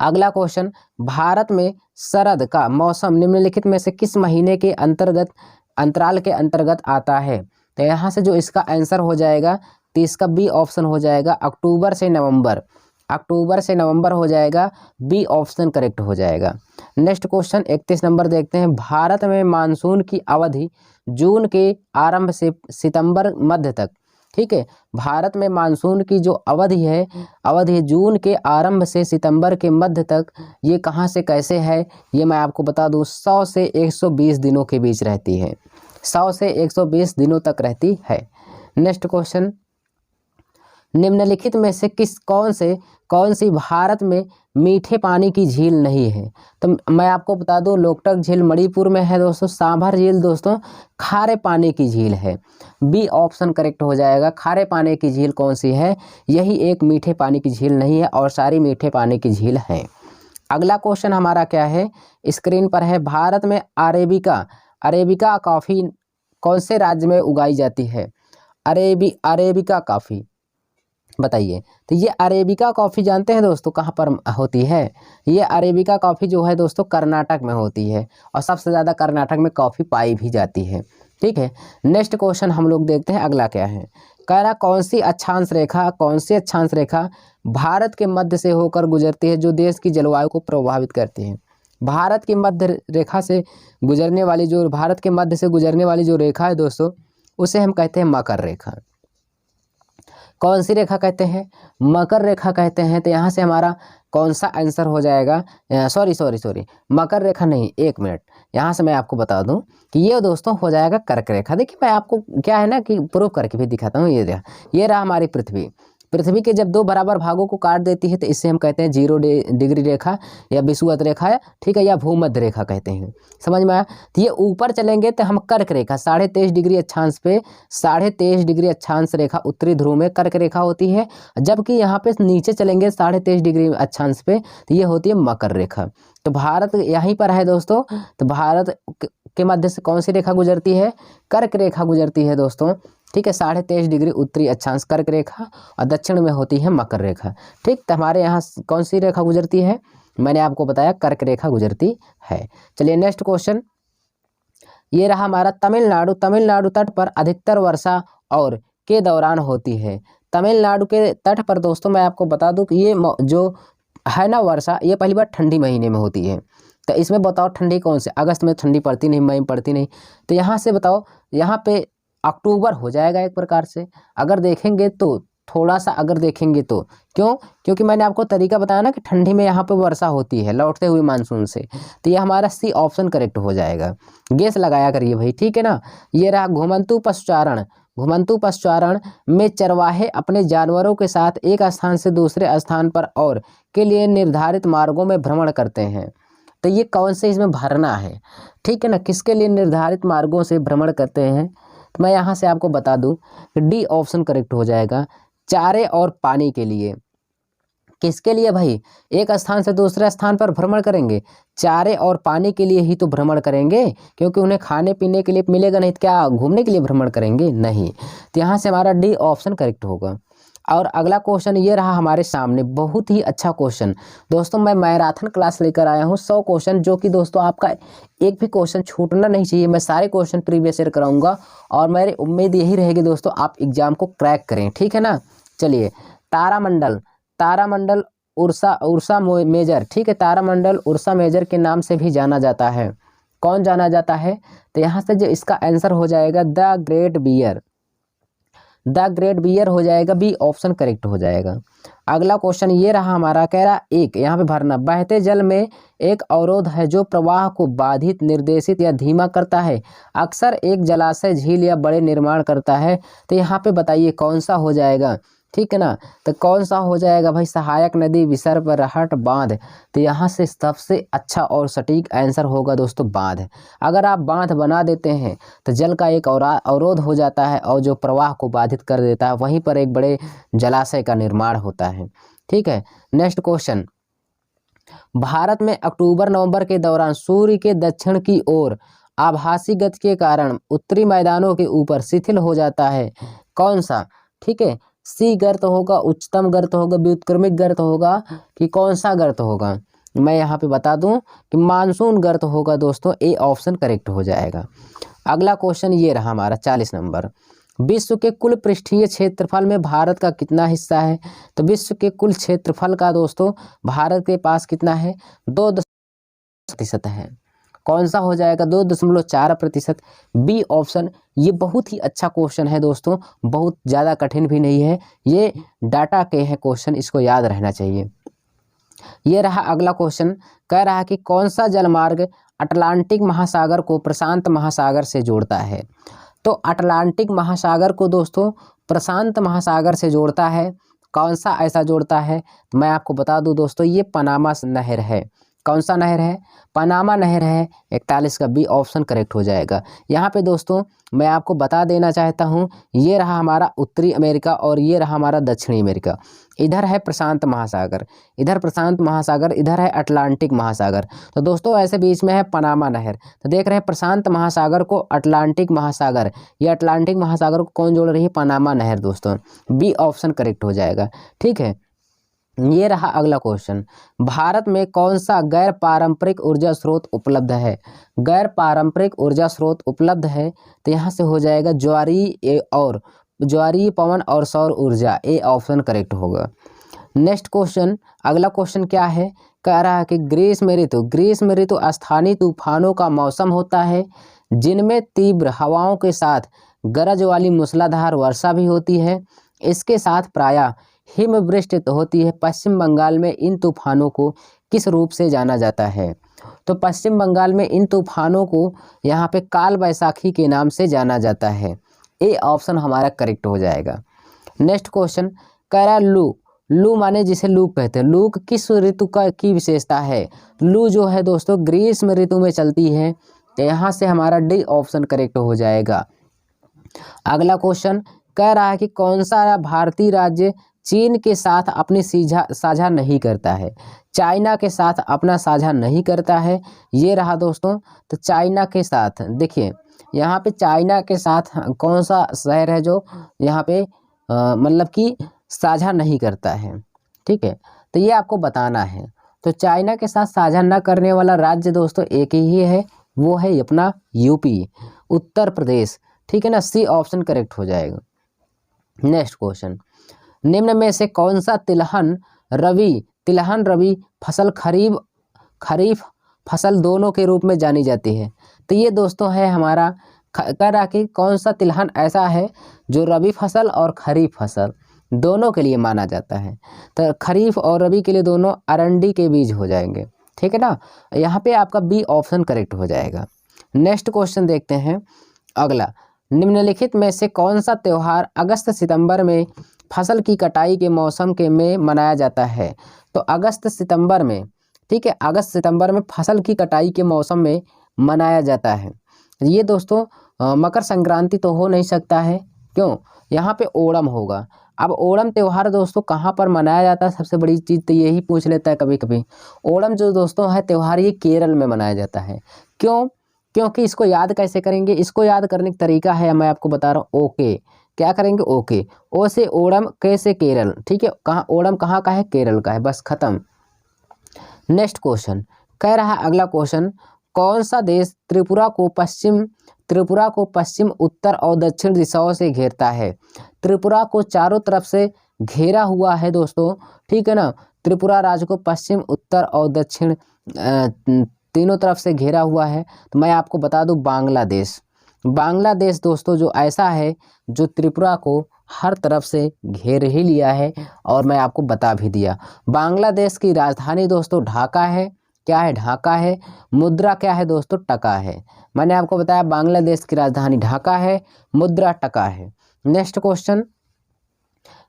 अगला क्वेश्चन, भारत में शरद का मौसम निम्नलिखित में से किस महीने के अंतराल के अंतर्गत आता है? तो यहाँ से जो इसका आंसर हो जाएगा, तो इसका बी ऑप्शन हो जाएगा, अक्टूबर से नवंबर हो जाएगा। बी ऑप्शन करेक्ट हो जाएगा। नेक्स्ट क्वेश्चन 31 नंबर देखते हैं। भारत में मानसून की अवधि जून के आरंभ से सितंबर मध्य तक ठीक है। भारत में मानसून की जो अवधि जून के आरंभ से सितंबर के मध्य तक, ये कहाँ से कैसे है ये मैं आपको बता दूं, 100 से 120 दिनों के बीच रहती है, 100 से 120 दिनों तक रहती है। नेक्स्ट क्वेश्चन, निम्नलिखित में से कौन सी भारत में मीठे पानी की झील नहीं है? तो मैं आपको बता दूं, लोकटक झील मणिपुर में है दोस्तों, सांभर झील दोस्तों खारे पानी की झील है। बी ऑप्शन करेक्ट हो जाएगा। खारे पानी की झील कौन सी है? यही एक मीठे पानी की झील नहीं है और सारी मीठे पानी की झील हैं। अगला क्वेश्चन हमारा क्या है, स्क्रीन पर है। भारत में अरेबिका कॉफ़ी कौन से राज्य में उगाई जाती है? अरेबिका कॉफ़ी बताइए। तो ये अरेबिका कॉफ़ी जानते हैं दोस्तों कहाँ पर होती है? ये अरेबिका कॉफ़ी जो है दोस्तों कर्नाटक में होती है और सबसे ज़्यादा कर्नाटक में कॉफ़ी पाई भी जाती है। ठीक है। नेक्स्ट क्वेश्चन हम लोग देखते हैं अगला क्या है। कह रहा कौन सी अक्षांश रेखा भारत के मध्य से होकर गुजरती है जो देश की जलवायु को प्रभावित करती है? भारत की मध्य रेखा से भारत के मध्य से गुजरने वाली जो रेखा है दोस्तों, उसे हम कहते हैं मकर रेखा। कौन सी रेखा कहते हैं? मकर रेखा कहते हैं। तो यहाँ से हमारा कौन सा आंसर हो जाएगा? सॉरी, मकर रेखा नहीं, एक मिनट, यहाँ से मैं आपको बता दूं कि ये दोस्तों हो जाएगा कर्क रेखा। देखिए मैं आपको क्या है ना कि प्रूव करके भी दिखाता हूँ। ये रहा हमारी पृथ्वी के जब दो बराबर भागों को काट देती है तो इससे हम कहते हैं 0 डिग्री रेखा या विषुवत रेखा है, ठीक है, या भूमध्य रेखा कहते हैं। समझ में आया? तो ये ऊपर चलेंगे तो हम कर्क रेखा 23.5 डिग्री अक्षांश पे 23.5 डिग्री अक्षांश रेखा उत्तरी ध्रुव में कर्क रेखा होती है, जबकि यहाँ पे नीचे चलेंगे 23.5 डिग्री अक्षांश पे तो ये होती है मकर रेखा। तो भारत यहीं पर है दोस्तों। तो भारत के मध्य से कौन सी रेखा गुजरती है? कर्क रेखा गुजरती है दोस्तों। ठीक है, 23.5 डिग्री उत्तरी अक्षांश कर्क रेखा और दक्षिण में होती है मकर रेखा। ठीक, तो हमारे यहाँ कौन सी रेखा गुजरती है? मैंने आपको बताया कर्क रेखा गुजरती है। चलिए नेक्स्ट क्वेश्चन, ये रहा हमारा तमिलनाडु तट पर अधिकतर वर्षा और के दौरान होती है। तमिलनाडु के तट पर दोस्तों मैं आपको बता दूं कि ये जो है ना वर्षा, ये पहली बार ठंडी महीने में होती है। तो इसमें बताओ ठंडी कौन से? अगस्त में ठंडी पड़ती नहीं, मई में पड़ती नहीं। तो यहाँ से बताओ, यहाँ पे अक्टूबर हो जाएगा एक प्रकार से। अगर देखेंगे तो थोड़ा सा, अगर देखेंगे तो क्यों? क्योंकि मैंने आपको तरीका बताया ना कि ठंडी में यहाँ पे वर्षा होती है लौटते हुए मानसून से। तो ये हमारा सी ऑप्शन करेक्ट हो जाएगा। गेस लगाया करिए भाई, ठीक है ना। ये रहा घुमंतु पशुचारण में चरवाहे अपने जानवरों के साथ एक स्थान से दूसरे स्थान पर और के लिए निर्धारित मार्गों में भ्रमण करते हैं। तो ये कौन से इसमें भरना है, ठीक है ना, किसके लिए निर्धारित मार्गों से भ्रमण करते हैं? तो मैं यहाँ से आपको बता दूं कि डी ऑप्शन करेक्ट हो जाएगा, चारे और पानी के लिए। किसके लिए भाई? एक स्थान से दूसरे स्थान पर भ्रमण करेंगे, चारे और पानी के लिए ही तो भ्रमण करेंगे, क्योंकि उन्हें खाने पीने के लिए मिलेगा नहीं तो क्या घूमने के लिए भ्रमण करेंगे? नहीं। तो यहाँ से हमारा डी ऑप्शन करेक्ट होगा। और अगला क्वेश्चन ये रहा हमारे सामने, बहुत ही अच्छा क्वेश्चन दोस्तों। मैं मैराथन क्लास लेकर आया हूँ 100 क्वेश्चन, जो कि दोस्तों आपका एक भी क्वेश्चन छूटना नहीं चाहिए। मैं सारे क्वेश्चन प्रीवियस ईयर कराऊंगा और मेरी उम्मीद यही रहेगी दोस्तों आप एग्जाम को क्रैक करें, ठीक है ना। चलिए, तारामंडल उर्सा मेजर, ठीक है, तारामंडल उर्सा मेजर के नाम से भी जाना जाता है। कौन जाना जाता है? तो यहाँ से जो इसका आंसर हो जाएगा द ग्रेट बियर हो जाएगा, बी ऑप्शन करेक्ट हो जाएगा। अगला क्वेश्चन ये रहा हमारा, कह रहा एक, यहाँ पे भरना, बहते जल में एक अवरोध है जो प्रवाह को बाधित, निर्देशित या धीमा करता है, अक्सर एक जलाशय, झील या बड़े निर्माण करता है। तो यहाँ पे बताइए कौन सा हो जाएगा, ठीक है ना। तो कौन सा हो जाएगा भाई? सहायक नदी, विसर्प, रहट, बांध। तो यहाँ से सबसे अच्छा और सटीक आंसर होगा दोस्तों बांध। अगर आप बांध बना देते हैं तो जल का एक अवरोध हो जाता है और जो प्रवाह को बाधित कर देता है, वहीं पर एक बड़े जलाशय का निर्माण होता है, ठीक है। नेक्स्ट क्वेश्चन, भारत में अक्टूबर नवंबर के दौरान सूर्य के दक्षिण की ओर आभासी गति के कारण उत्तरी मैदानों के ऊपर शिथिल हो जाता है। कौन सा? ठीक है, सी गर्त होगा, उच्चतम गर्त होगा, व्युत्क्रमिक गर्त होगा, कि कौन सा गर्त होगा? मैं यहाँ पे बता दूं कि मानसून गर्त होगा दोस्तों, ए ऑप्शन करेक्ट हो जाएगा। अगला क्वेश्चन ये रहा हमारा 40 नंबर, विश्व के कुल पृष्ठीय क्षेत्रफल में भारत का कितना हिस्सा है? तो विश्व के कुल क्षेत्रफल का दोस्तों भारत के पास कितना है? 2% है। कौन सा हो जाएगा 2.4%। B option. ये बहुत ही अच्छा क्वेश्चन है दोस्तों, बहुत ज़्यादा कठिन भी नहीं है, ये डाटा के हैं क्वेश्चन, इसको याद रहना चाहिए। ये रहा अगला क्वेश्चन, कह रहा है कि कौन सा जलमार्ग अटलांटिक महासागर को प्रशांत महासागर से जोड़ता है। तो अटलांटिक महासागर को दोस्तों प्रशांत महासागर से जोड़ता है, कौन सा ऐसा जोड़ता है, तो मैं आपको बता दूं दोस्तों, ये पनामा नहर है। कौन सा नहर है, पनामा नहर है। 41 का बी ऑप्शन करेक्ट हो जाएगा। यहाँ पे दोस्तों मैं आपको बता देना चाहता हूँ, ये रहा हमारा उत्तरी अमेरिका और ये रहा हमारा दक्षिणी अमेरिका। इधर है प्रशांत महासागर, इधर प्रशांत महासागर, इधर है अटलांटिक महासागर। तो दोस्तों ऐसे बीच में है पनामा नहर। तो देख रहे हैं प्रशांत महासागर को अटलांटिक महासागर, ये अटलांटिक महासागर को कौन जोड़ रही है, पनामा नहर दोस्तों। बी ऑप्शन करेक्ट हो जाएगा। ठीक है, ये रहा अगला क्वेश्चन, भारत में कौन सा गैर पारंपरिक ऊर्जा स्रोत उपलब्ध है। गैर पारंपरिक ऊर्जा स्रोत उपलब्ध है, तो यहाँ से हो जाएगा ज्वारीय पवन और सौर ऊर्जा। ए ऑप्शन करेक्ट होगा। नेक्स्ट क्वेश्चन, अगला क्वेश्चन क्या है, कह रहा है कि ग्रीष्म ऋतु स्थानीय तूफानों का मौसम होता है, जिनमें तीव्र हवाओं के साथ गरज वाली मूसलाधार वर्षा भी होती है। इसके साथ प्रायः हिमवृष्टि होती है। पश्चिम बंगाल में इन तूफानों को किस रूप से जाना जाता है। तो पश्चिम बंगाल में इन तूफानों को यहाँ पे काल बैसाखी के नाम से जाना जाता है। ए ऑप्शन हमारा करेक्ट हो जाएगा। नेक्स्ट क्वेश्चन, कह रहा लू माने जिसे लू कहते हैं, लू किस ऋतु का की विशेषता है। लू जो है दोस्तों ग्रीष्म ऋतु में चलती है, तो यहाँ से हमारा डी ऑप्शन करेक्ट हो जाएगा। अगला क्वेश्चन, कह रहा है कि कौन सा भारतीय राज्य चीन के साथ अपनी साझा नहीं करता है, चाइना के साथ अपना साझा नहीं करता है। ये रहा दोस्तों, तो चाइना के साथ देखिए यहाँ पे चाइना के साथ कौन सा शहर है जो यहाँ पे मतलब कि साझा नहीं करता है। ठीक है, तो ये आपको बताना है। तो चाइना के साथ साझा न करने वाला राज्य दोस्तों एक ही है, वो है अपना यूपी, उत्तर प्रदेश। ठीक है ना, सी ऑप्शन करेक्ट हो जाएगा। नेक्स्ट क्वेश्चन, निम्न में से कौन सा तिलहन रबी फसल खरीफ फसल दोनों के रूप में जानी जाती है। तो ये दोस्तों है हमारा, कह रहा कि कौन सा तिलहन ऐसा है जो रबी फसल और खरीफ फसल दोनों के लिए माना जाता है। तो खरीफ और रबी के लिए दोनों अरंडी के बीज हो जाएंगे। ठीक है ना, यहाँ पे आपका बी ऑप्शन करेक्ट हो जाएगा। नेक्स्ट क्वेश्चन देखते हैं अगला, निम्नलिखित में से कौन सा त्यौहार अगस्त सितंबर में फसल की कटाई के मौसम के में मनाया जाता है। तो अगस्त सितंबर में, ठीक है, अगस्त सितंबर में फसल की कटाई के मौसम में मनाया जाता है। ये दोस्तों मकर संक्रांति तो हो नहीं सकता है, क्यों, यहाँ पे ओणम होगा। अब ओणम त्यौहार दोस्तों कहाँ पर मनाया जाता है, सबसे बड़ी चीज़ तो यही पूछ लेता है कभी कभी। ओणम जो दोस्तों है त्यौहार, ये केरल में मनाया जाता है। क्यों, क्योंकि इसको याद कैसे करेंगे, इसको याद करने का तरीका है, मैं आपको बता रहा हूँ। ओके, क्या करेंगे, ओके, ओ से ओणम, के से केरल। ठीक है, कहाँ ओणम कहाँ का है, केरल का है, बस खत्म। नेक्स्ट क्वेश्चन, कह रहा है अगला क्वेश्चन, कौन सा देश त्रिपुरा को पश्चिम उत्तर और दक्षिण दिशाओं से घेरता है। त्रिपुरा को चारों तरफ से घेरा हुआ है दोस्तों। ठीक है ना, त्रिपुरा राज्य को पश्चिम उत्तर और दक्षिण तीनों तरफ से घेरा हुआ है। तो मैं आपको बता दूं बांग्लादेश दोस्तों जो ऐसा है जो त्रिपुरा को हर तरफ से घेर ही लिया है, और मैं आपको बता भी दिया। बांग्लादेश की राजधानी दोस्तों ढाका है। क्या है, ढाका है। मुद्रा क्या है दोस्तों, टका है। मैंने आपको बताया बांग्लादेश की राजधानी ढाका है, मुद्रा टका है। नेक्स्ट क्वेश्चन,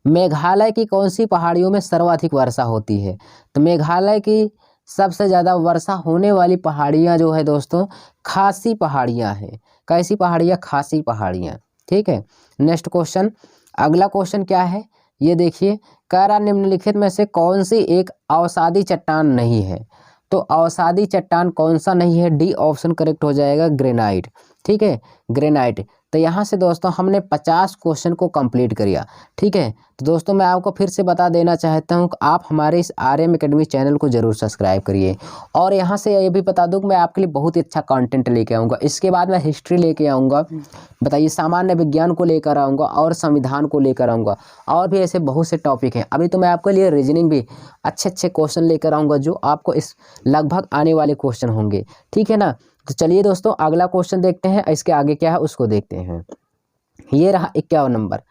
मेघालय की कौन सी पहाड़ियों में सर्वाधिक वर्षा होती है। तो मेघालय की सबसे ज़्यादा वर्षा होने वाली पहाड़ियाँ जो है दोस्तों खासी पहाड़ियाँ हैं। कैसी पहाड़ियाँ, खासी पहाड़ियाँ। ठीक है, नेक्स्ट क्वेश्चन, अगला क्वेश्चन क्या है, ये देखिए, कह रहा निम्नलिखित में से कौन सी एक अवसादी चट्टान नहीं है। तो अवसादी चट्टान कौन सा नहीं है, डी ऑप्शन करेक्ट हो जाएगा, ग्रेनाइट। ठीक है, ग्रेनाइट। तो यहाँ से दोस्तों हमने 50 क्वेश्चन को कंप्लीट किया। ठीक है, तो दोस्तों मैं आपको फिर से बता देना चाहता हूँ कि आप हमारे इस RM एकेडमी चैनल को जरूर सब्सक्राइब करिए। और यहाँ से ये भी बता दूँ कि मैं आपके लिए बहुत ही अच्छा कंटेंट लेके आऊँगा। इसके बाद मैं हिस्ट्री लेके आऊँगा, बताइए, सामान्य विज्ञान को लेकर आऊँगा और संविधान को लेकर आऊँगा, और भी ऐसे बहुत से टॉपिक हैं। अभी तो मैं आपके लिए रीजनिंग भी अच्छे क्वेश्चन लेकर आऊँगा, जो आपको इस लगभग आने वाले क्वेश्चन होंगे। ठीक है ना, तो चलिए दोस्तों अगला क्वेश्चन देखते हैं, इसके आगे क्या है उसको देखते हैं। ये रहा 51 नंबर।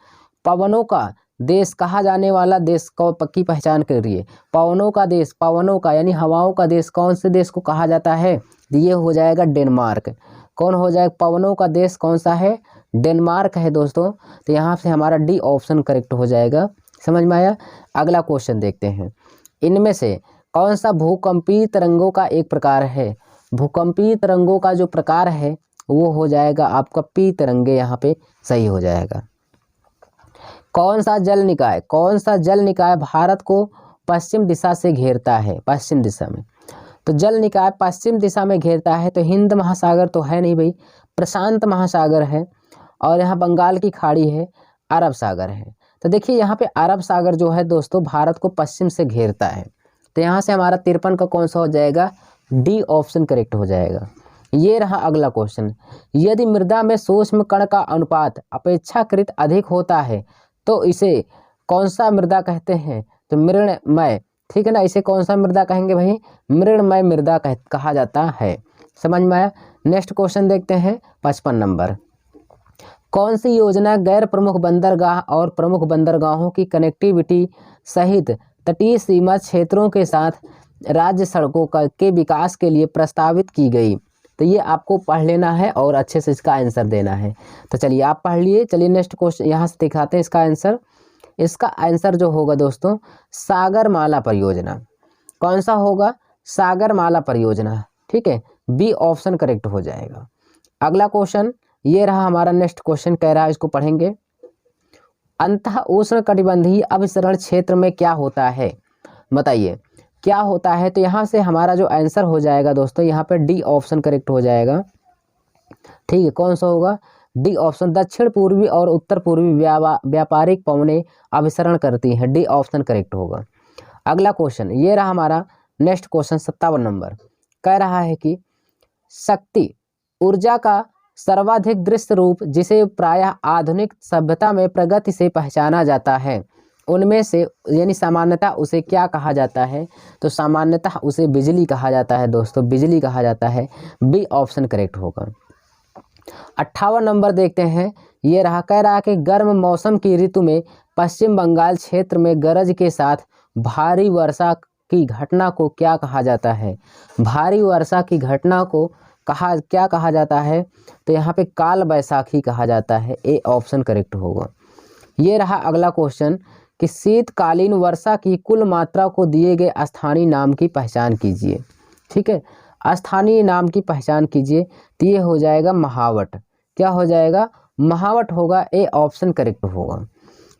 पवनों का देश कहा जाने वाला देश को पक्की पहचान करिए। पवनों का देश, पवनों का यानी हवाओं का देश कौन से देश को कहा जाता है? ये हो जाएगा डेनमार्क। कौन हो जाएगा? पवनों का देश कौन सा है? डेनमार्क है दोस्तों। तो यहाँ से हमारा डी ऑप्शन करेक्ट हो जाएगा। समझ में आया? अगला क्वेश्चन देखते हैं। इनमें से कौन सा भूकंपीय तरंगों का एक प्रकार है? भूकंपीय तरंगों का जो प्रकार है वो हो जाएगा आपका पी तरंगे, यहाँ पे सही हो जाएगा। कौन सा जल निकाय, कौन सा जल निकाय भारत को पश्चिम दिशा से घेरता है? पश्चिम दिशा में, तो जल निकाय पश्चिम दिशा में घेरता है तो हिंद महासागर तो है नहीं भाई, प्रशांत महासागर है, और यहाँ बंगाल की खाड़ी है, अरब सागर है। तो देखिए यहाँ पे अरब सागर जो है दोस्तों भारत को पश्चिम से घेरता है। तो यहाँ से हमारा 53 का कौन सा हो जाएगा? डी ऑप्शन करेक्ट हो जाएगा। ये रहा अगला क्वेश्चन। यदि मृदा में सूक्ष्म कण का अनुपात अपेक्षाकृत अधिक होता है तो इसे कौन सा मृदा कहते हैं? तो मृणमय, ठीक है ना, इसे कौन सा मृदा कहेंगे भाई? मृणमय मृदा कहा जाता है। समझ में आया? नेक्स्ट क्वेश्चन देखते हैं 55 नंबर। कौन सी योजना गैर प्रमुख बंदरगाह और प्रमुख बंदरगाहों की कनेक्टिविटी सहित तटीय सीमा क्षेत्रों के साथ राज्य सड़कों के विकास के लिए प्रस्तावित की गई? तो ये आपको पढ़ लेना है और अच्छे से इसका आंसर देना है। तो चलिए आप पढ़ लिए। चलिए नेक्स्ट क्वेश्चन यहाँ से दिखाते हैं इसका आंसर। इसका आंसर जो होगा दोस्तों सागरमाला परियोजना। कौन सा होगा? सागरमाला परियोजना, ठीक है, बी ऑप्शन करेक्ट हो जाएगा। अगला क्वेश्चन ये रहा हमारा। नेक्स्ट क्वेश्चन कह रहा है, इसको पढ़ेंगे। अंतः उष्णकटिबंधीय अभिसरण क्षेत्र में क्या होता है? बताइए क्या होता है? तो यहाँ से हमारा जो आंसर हो जाएगा दोस्तों यहाँ पे डी ऑप्शन करेक्ट हो जाएगा। ठीक है, कौन सा होगा? D option. दक्षिण पूर्वी और उत्तर पूर्वी व्यापारिक पवनें अभिसरण करती हैं, डी ऑप्शन करेक्ट होगा। अगला क्वेश्चन ये रहा हमारा। नेक्स्ट क्वेश्चन 57 नंबर कह रहा है कि शक्ति ऊर्जा का सर्वाधिक दृश्य रूप जिसे प्रायः आधुनिक सभ्यता में प्रगति से पहचाना जाता है उनमें से यानी सामान्यतः उसे क्या कहा जाता है? तो सामान्यतः उसे बिजली कहा जाता है दोस्तों, बिजली कहा जाता है, बी ऑप्शन करेक्ट होगा। 58 नंबर देखते हैं। ये रहा, कह रहा कि गर्म मौसम की ऋतु में पश्चिम बंगाल क्षेत्र में गरज के साथ भारी वर्षा की घटना को क्या कहा जाता है? भारी वर्षा की घटना को क्या कहा जाता है? तो यहाँ पे काल बैसाखी कहा जाता है, ए ऑप्शन करेक्ट होगा। ये रहा अगला क्वेश्चन कि शीतकालीन वर्षा की कुल मात्रा को दिए गए स्थानीय नाम की पहचान कीजिए। ठीक है, स्थानीय नाम की पहचान कीजिए। तो ये हो जाएगा महावट। क्या हो जाएगा? महावट होगा, ए ऑप्शन करेक्ट होगा।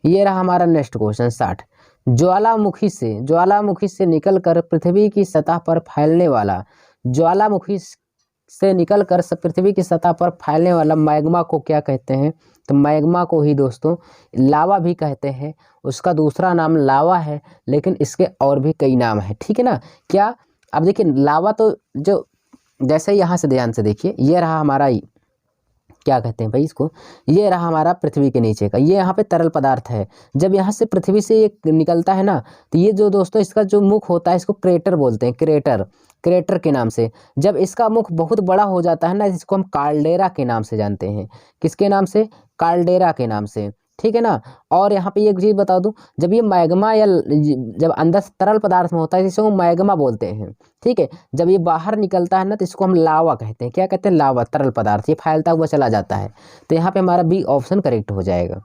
ये रहा हमारा नेक्स्ट क्वेश्चन 60। ज्वालामुखी से निकलकर पृथ्वी की सतह पर फैलने वाला पृथ्वी की सतह पर फैलने वाला मैग्मा को क्या कहते हैं? तो मैग्मा को ही दोस्तों लावा भी कहते हैं। उसका दूसरा नाम लावा है, लेकिन इसके और भी कई नाम है। ठीक है ना? क्या? अब देखिए लावा तो जो जैसे यहाँ से ध्यान से देखिए, ये रहा हमारा क्या कहते हैं भाई इसको, ये रहा हमारा पृथ्वी के नीचे का, ये यहाँ पे तरल पदार्थ है। जब यहाँ से पृथ्वी से ये निकलता है ना, तो ये जो दोस्तों इसका जो मुख होता है इसको क्रेटर बोलते हैं, क्रेटर के नाम से। जब इसका मुख बहुत बड़ा हो जाता है ना, इसको हम कार्लडेरा के नाम से जानते हैं। किसके नाम से? कार्लडेरा के नाम से। ठीक है ना? और यहाँ पे एक चीज़ बता दूं, जब ये मैग्मा या जब अंदर तरल पदार्थ में होता है इसको मैग्मा बोलते हैं। ठीक है, जब ये बाहर निकलता है ना तो इसको हम लावा कहते हैं। क्या कहते हैं? लावा, तरल पदार्थ, ये फैलता हुआ चला जाता है। तो यहाँ पे हमारा बी ऑप्शन करेक्ट हो जाएगा।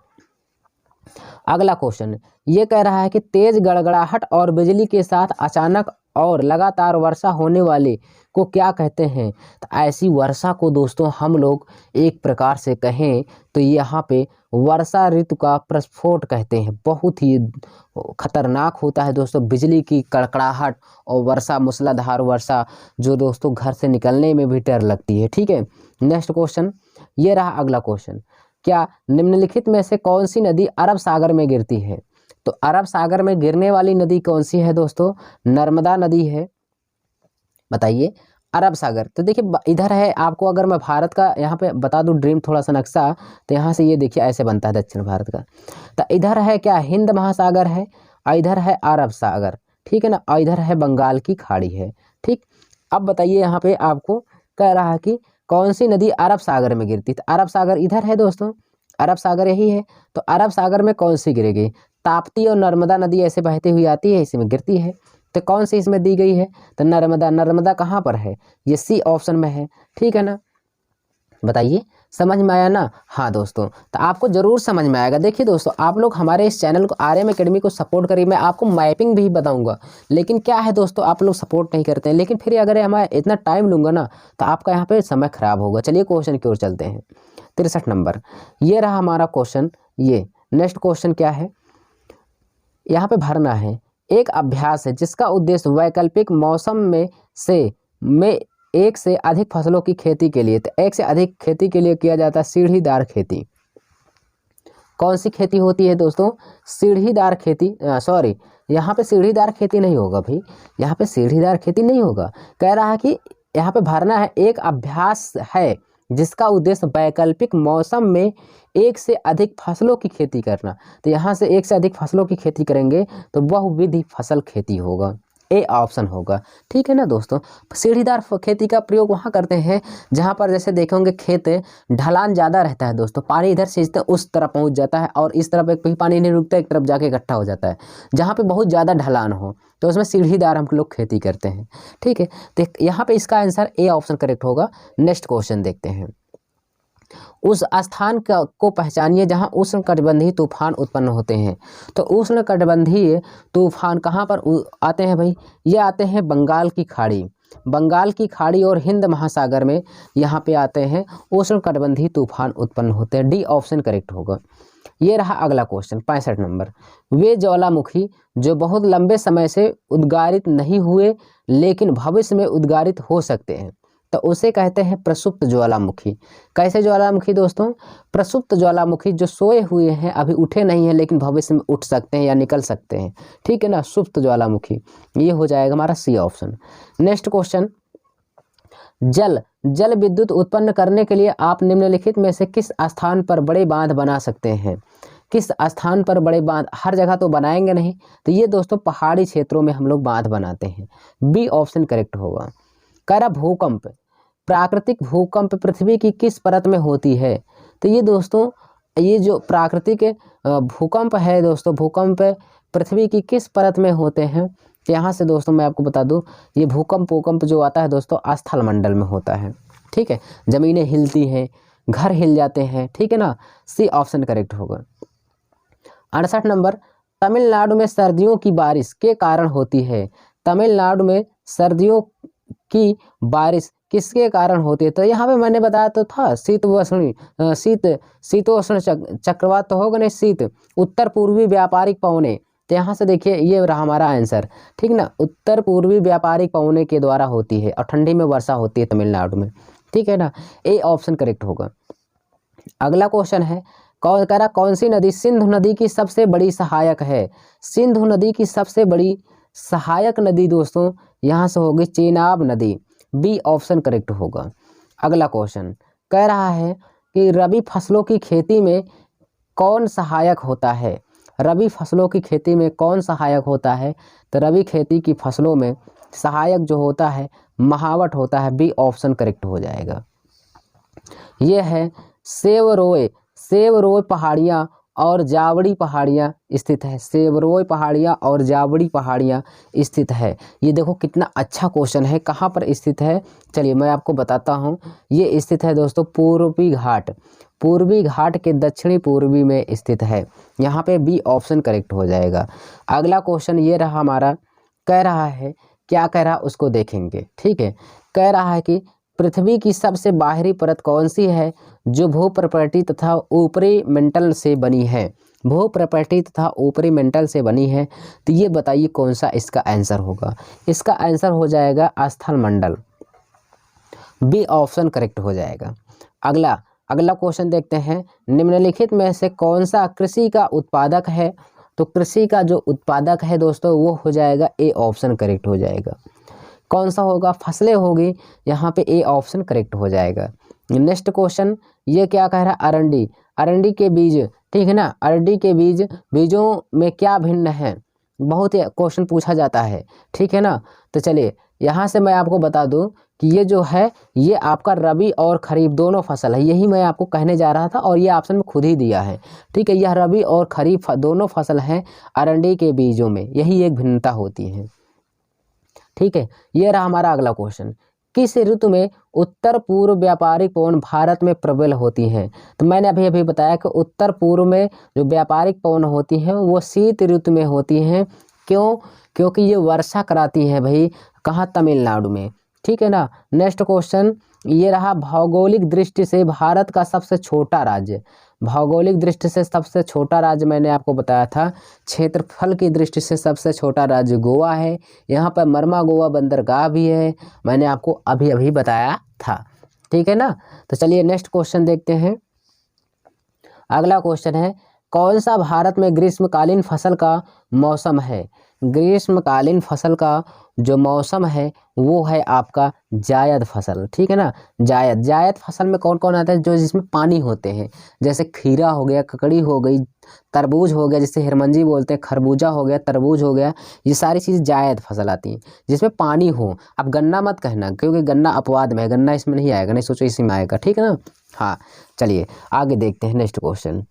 अगला क्वेश्चन ये कह रहा है कि तेज गड़गड़ाहट और बिजली के साथ अचानक और लगातार वर्षा होने वाले को क्या कहते हैं? तो ऐसी वर्षा को दोस्तों हम लोग एक प्रकार से कहें तो यहाँ पे वर्षा ऋतु का प्रस्फोट कहते हैं। बहुत ही खतरनाक होता है दोस्तों बिजली की कड़कड़ाहट और वर्षा, मूसलाधार वर्षा, जो दोस्तों घर से निकलने में भी डर लगती है। ठीक है, नेक्स्ट क्वेश्चन ये रहा अगला क्वेश्चन। क्या निम्नलिखित में से कौन सी नदी अरब सागर में गिरती है? तो अरब सागर में गिरने वाली नदी कौन सी है दोस्तों? नर्मदा नदी है। बताइए अरब सागर। तो देखिए इधर है, आपको अगर मैं भारत का यहाँ पे बता दूं ड्रीम थोड़ा सा नक्शा, तो यहाँ से ये देखिए ऐसे बनता है दक्षिण भारत का। तो इधर है क्या? हिंद महासागर है, और इधर है अरब सागर। ठीक है ना? और इधर है बंगाल की खाड़ी है। ठीक, अब बताइए यहाँ पे आपको कह रहा है कि कौन सी नदी अरब सागर में गिरती, तो अरब सागर इधर है दोस्तों, अरब सागर यही है, तो अरब सागर में कौन सी गिरेगी, ताप्ती और नर्मदा नदी ऐसे बहती हुई आती है, इसमें गिरती है, तो कौन सी इसमें दी गई है, तो नर्मदा। नर्मदा कहाँ पर है, ये सी ऑप्शन में है, ठीक है ना। बताइए समझ में आया ना। हाँ दोस्तों, तो आपको ज़रूर समझ में आएगा। देखिए दोस्तों, आप लोग हमारे इस चैनल को आर्यम एकेडमी को सपोर्ट करिए, मैं आपको मैपिंग भी बताऊंगा, लेकिन क्या है दोस्तों, आप लोग सपोर्ट नहीं करते हैं, लेकिन फिर अगर मैं इतना टाइम लूँगा ना तो आपका यहाँ पे समय खराब होगा। चलिए क्वेश्चन की ओर चलते हैं। 63 नंबर ये रहा हमारा क्वेश्चन। ये नेक्स्ट क्वेश्चन क्या है, यहाँ पे भरना है। एक अभ्यास है जिसका उद्देश्य वैकल्पिक मौसम में एक से अधिक फसलों की खेती के लिए, तो एक से अधिक खेती के लिए किया जाता है सीढ़ीदार खेती। कौन सी खेती होती है दोस्तों, सीढ़ीदार खेती। सॉरी, यहाँ पे सीढ़ीदार खेती नहीं होगा भाई, यहाँ पे सीढ़ीदार खेती नहीं होगा। कह रहा है कि यहाँ पे भरना है एक अभ्यास है जिसका उद्देश्य वैकल्पिक मौसम में एक से अधिक फसलों की खेती करना, तो यहाँ से एक से अधिक फसलों की खेती करेंगे तो बहुविधि फसल खेती होगा, ए ऑप्शन होगा, ठीक है ना दोस्तों। सीढ़ीदार खेती का प्रयोग वहाँ करते हैं जहाँ पर जैसे देखेंगे खेत ढलान ज़्यादा रहता है दोस्तों, पानी इधर से उस तरफ पहुँच जाता है और इस तरफ एक पानी नहीं रुकता, एक तरफ जाके इकट्ठा हो जाता है। जहाँ पे बहुत ज़्यादा ढलान हो तो उसमें सीढ़ीदार हम लोग खेती करते हैं, ठीक है। तो यहाँ पे इसका आंसर ए ऑप्शन करेक्ट होगा। नेक्स्ट क्वेश्चन देखते हैं। उस स्थान को पहचानिए जहां उष्णकटिबंधीय तूफान उत्पन्न होते हैं, तो उष्णकटिबंधीय तूफान कहां पर आते हैं भाई, ये आते हैं बंगाल की खाड़ी, बंगाल की खाड़ी और हिंद महासागर में यहाँ पे आते हैं उष्णकटिबंधीय तूफान उत्पन्न होते हैं, डी ऑप्शन करेक्ट होगा। ये रहा अगला क्वेश्चन 65 नंबर। वे ज्वालामुखी जो बहुत लंबे समय से उद्गारित नहीं हुए लेकिन भविष्य में उद्गारित हो सकते हैं, तो उसे कहते हैं प्रसुप्त ज्वालामुखी। कैसे ज्वालामुखी दोस्तों, प्रसुप्त ज्वालामुखी जो सोए हुए हैं, अभी उठे नहीं हैं लेकिन भविष्य में उठ सकते हैं या निकल सकते हैं, ठीक है ना, सुप्त ज्वालामुखी, ये हो जाएगा हमारा सी ऑप्शन। नेक्स्ट क्वेश्चन, जल विद्युत उत्पन्न करने के लिए आप निम्नलिखित में से किस स्थान पर बड़े बांध बना सकते हैं, किस स्थान पर बड़े बांध, हर जगह तो बनाएंगे नहीं, तो ये दोस्तों पहाड़ी क्षेत्रों में हम लोग बांध बनाते हैं, बी ऑप्शन करेक्ट होगा। कह भूकंप, प्राकृतिक भूकंप पृथ्वी की किस परत में होती है, तो ये दोस्तों ये जो प्राकृतिक भूकंप है दोस्तों, भूकंप पृथ्वी की किस परत में होते हैं, तो यहाँ से दोस्तों मैं आपको बता दूं, ये भूकंप जो आता है दोस्तों स्थल मंडल में होता है, ठीक है। ज़मीनें हिलती हैं, घर हिल जाते हैं, ठीक है ना, सी ऑप्शन करेक्ट होगा। 68 नंबर, तमिलनाडु में सर्दियों की बारिश के कारण होती है, तमिलनाडु में सर्दियों की बारिश किसके कारण होती है, तो यहाँ पे मैंने बताया तो था शीतोष्ण चक्रवात तो होगा नहीं, शीत उत्तर पूर्वी व्यापारिक पवने, तो यहाँ से देखिए ये रहा हमारा आंसर, ठीक ना, उत्तर पूर्वी व्यापारिक पवने के द्वारा होती है और ठंडी में वर्षा होती है तमिलनाडु में, ठीक है ना, ए ऑप्शन करेक्ट होगा। अगला क्वेश्चन है, कौन सी नदी सिंधु नदी की सबसे बड़ी सहायक है, सिंधु नदी की सबसे बड़ी सहायक नदी दोस्तों यहाँ से होगी चेनाब नदी, बी ऑप्शन करेक्ट होगा। अगला क्वेश्चन कह रहा है कि रबी फसलों की खेती में कौन सहायक होता है, रबी फसलों की खेती में कौन सहायक होता है, तो रबी खेती की फसलों में सहायक जो होता है महावट होता है, बी ऑप्शन करेक्ट हो जाएगा। ये है सेवरोय पहाड़ियाँ और जावड़ी पहाड़ियाँ स्थित है, सेवरोय पहाड़ियाँ और जावड़ी पहाड़ियाँ स्थित है। ये देखो कितना अच्छा क्वेश्चन है, कहाँ पर स्थित है, चलिए मैं आपको बताता हूँ। ये स्थित है दोस्तों पूर्वी घाट के दक्षिणी पूर्वी में स्थित है, यहाँ पे बी ऑप्शन करेक्ट हो जाएगा। अगला क्वेश्चन ये रहा हमारा, कह रहा है क्या कह रहा उसको देखेंगे, ठीक है। कह रहा है कि पृथ्वी की सबसे बाहरी परत कौन सी है जो भूप्रपटी तथा ऊपरी मेंटल से बनी है, भूप्रपटी तथा ऊपरी मेंटल से बनी है, तो ये बताइए कौन सा इसका आंसर होगा, इसका आंसर हो जाएगा स्थल मंडल, बी ऑप्शन करेक्ट हो जाएगा। अगला क्वेश्चन देखते हैं, निम्नलिखित में से कौन सा कृषि का उत्पादक है, तो कृषि का जो उत्पादक है दोस्तों वो हो जाएगा ए ऑप्शन करेक्ट हो जाएगा। कौन सा होगा, फसलें होगी, यहाँ पे ए ऑप्शन करेक्ट हो जाएगा। नेक्स्ट क्वेश्चन ये क्या कह रहा है, अरंडी के बीज, ठीक है ना, अरंडी के बीजों में क्या भिन्न है, बहुत क्वेश्चन पूछा जाता है, ठीक है ना। तो चलिए यहाँ से मैं आपको बता दूं कि ये जो है ये आपका रबी और खरीफ दोनों फसल है, यही मैं आपको कहने जा रहा था और ये ऑप्शन में खुद ही दिया है। ठीक है, यह रबी और खरीफ दोनों फसल हैं अरंडी के बीजों में, यही एक भिन्नता होती है। ठीक है, ये रहा हमारा अगला क्वेश्चन। किस ऋतु में उत्तर पूर्व व्यापारिक पवन भारत में प्रबल होती हैं? तो मैंने अभी अभी बताया कि उत्तर पूर्व में जो व्यापारिक पवन होती हैं वो शीत ऋतु में होती हैं। क्यों? क्योंकि ये वर्षा कराती हैं भाई, कहाँ? तमिलनाडु में। ठीक है ना। नेक्स्ट क्वेश्चन ये रहा, भौगोलिक दृष्टि से भारत का सबसे छोटा राज्य। भौगोलिक दृष्टि से सबसे छोटा राज्य मैंने आपको बताया था, क्षेत्रफल की दृष्टि से सबसे छोटा राज्य गोवा है। यहाँ पर मरमा गोवा बंदरगाह भी है, मैंने आपको अभी अभी बताया था। ठीक है ना। तो चलिए नेक्स्ट क्वेश्चन देखते हैं। अगला क्वेश्चन है, कौन सा भारत में ग्रीष्मकालीन फसल का मौसम है? ग्रीष्मकालीन फसल का जो मौसम है वो है आपका जायद फसल। ठीक है ना। जायद फसल में कौन कौन आता है? जो जिसमें पानी होते हैं, जैसे खीरा हो गया, ककड़ी हो गई, तरबूज हो गया जिसे हिरमंजी बोलते हैं, खरबूजा हो गया, तरबूज हो गया, ये सारी चीज़ जायद फसल आती हैं जिसमें पानी हो। अब गन्ना मत कहना क्योंकि गन्ना अपवाद में है, गन्ना इसमें नहीं आएगा, नहीं सोचो इसी में आएगा। ठीक है ना। हाँ, चलिए आगे देखते हैं नेक्स्ट क्वेश्चन।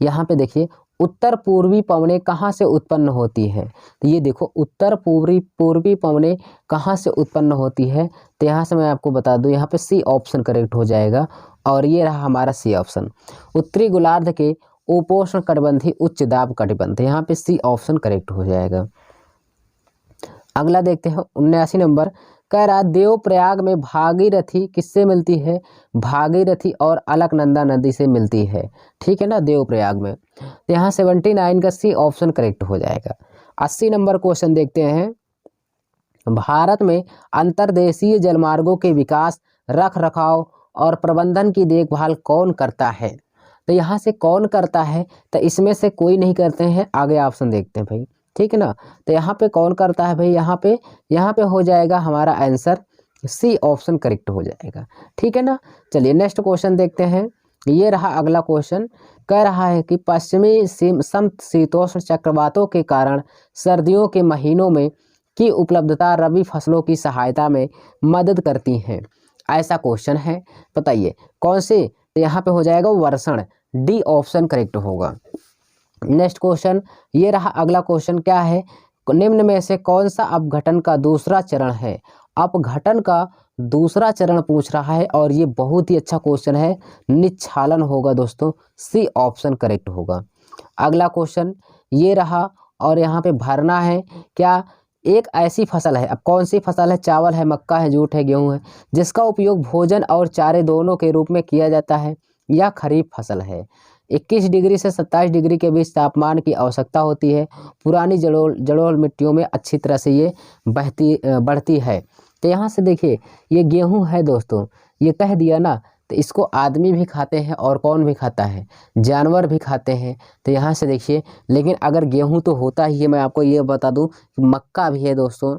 यहाँ पे देखिए, उत्तर पूर्वी पवनें कहाँ से उत्पन्न होती है? तो ये देखो, उत्तर पूर्वी पवनें कहाँ से उत्पन्न होती है? तो यहाँ से मैं आपको बता दूँ, यहाँ पे सी ऑप्शन करेक्ट हो जाएगा और ये रहा हमारा सी ऑप्शन। उत्तरी गोलार्ध के उपोष्ण कटिबंधीय उच्च दाब कटिबंध, यहाँ पे सी ऑप्शन करेक्ट हो जाएगा। अगला देखते हैं 79 नंबर। कह रहा, देवप्रयाग में भागीरथी किससे मिलती है? भागीरथी और अलकनंदा नदी से मिलती है। ठीक है ना, देवप्रयाग में। तो यहाँ 79 का सी ऑप्शन करेक्ट हो जाएगा। 80 नंबर क्वेश्चन देखते हैं। भारत में अंतर्देशीय जलमार्गों के विकास, रख रखाव और प्रबंधन की देखभाल कौन करता है? तो यहाँ से कौन करता है? तो इसमें से कोई नहीं करते हैं, आगे ऑप्शन देखते हैं भाई। ठीक है ना। तो यहाँ पे कौन करता है भाई? यहाँ पे हो जाएगा हमारा आंसर सी ऑप्शन करेक्ट हो जाएगा। ठीक है ना। चलिए नेक्स्ट क्वेश्चन देखते हैं। ये रहा अगला क्वेश्चन। कह रहा है कि पश्चिमी समशीतोष्ण चक्रवातों के कारण सर्दियों के महीनों में की उपलब्धता रबी फसलों की सहायता में मदद करती हैं। ऐसा क्वेश्चन है, बताइए कौन से? तो यहाँ पे हो जाएगा वर्षण, डी ऑप्शन करेक्ट होगा। नेक्स्ट क्वेश्चन ये रहा अगला क्वेश्चन। क्या है? निम्न में से कौन सा अपघटन का दूसरा चरण है? अपघटन का दूसरा चरण पूछ रहा है और ये बहुत ही अच्छा क्वेश्चन है, निच्छालन होगा दोस्तों, सी ऑप्शन करेक्ट होगा। अगला क्वेश्चन ये रहा और यहाँ पे भरना है क्या? एक ऐसी फसल है, अब कौन सी फसल है? चावल है, मक्का है, जूट है, गेहूं है, जिसका उपयोग भोजन और चारे दोनों के रूप में किया जाता है। यह खरीफ फसल है। 21 डिग्री से 27 डिग्री के बीच तापमान की आवश्यकता होती है। पुरानी जलोढ़ मिट्टियों में अच्छी तरह से ये बढ़ती है। तो यहाँ से देखिए, ये गेहूं है दोस्तों, ये कह दिया ना। तो इसको आदमी भी खाते हैं और कौन भी खाता है? जानवर भी खाते हैं। तो यहाँ से देखिए, लेकिन अगर गेहूं तो होता ही है, मैं आपको ये बता दूं कि मक्का भी है दोस्तों।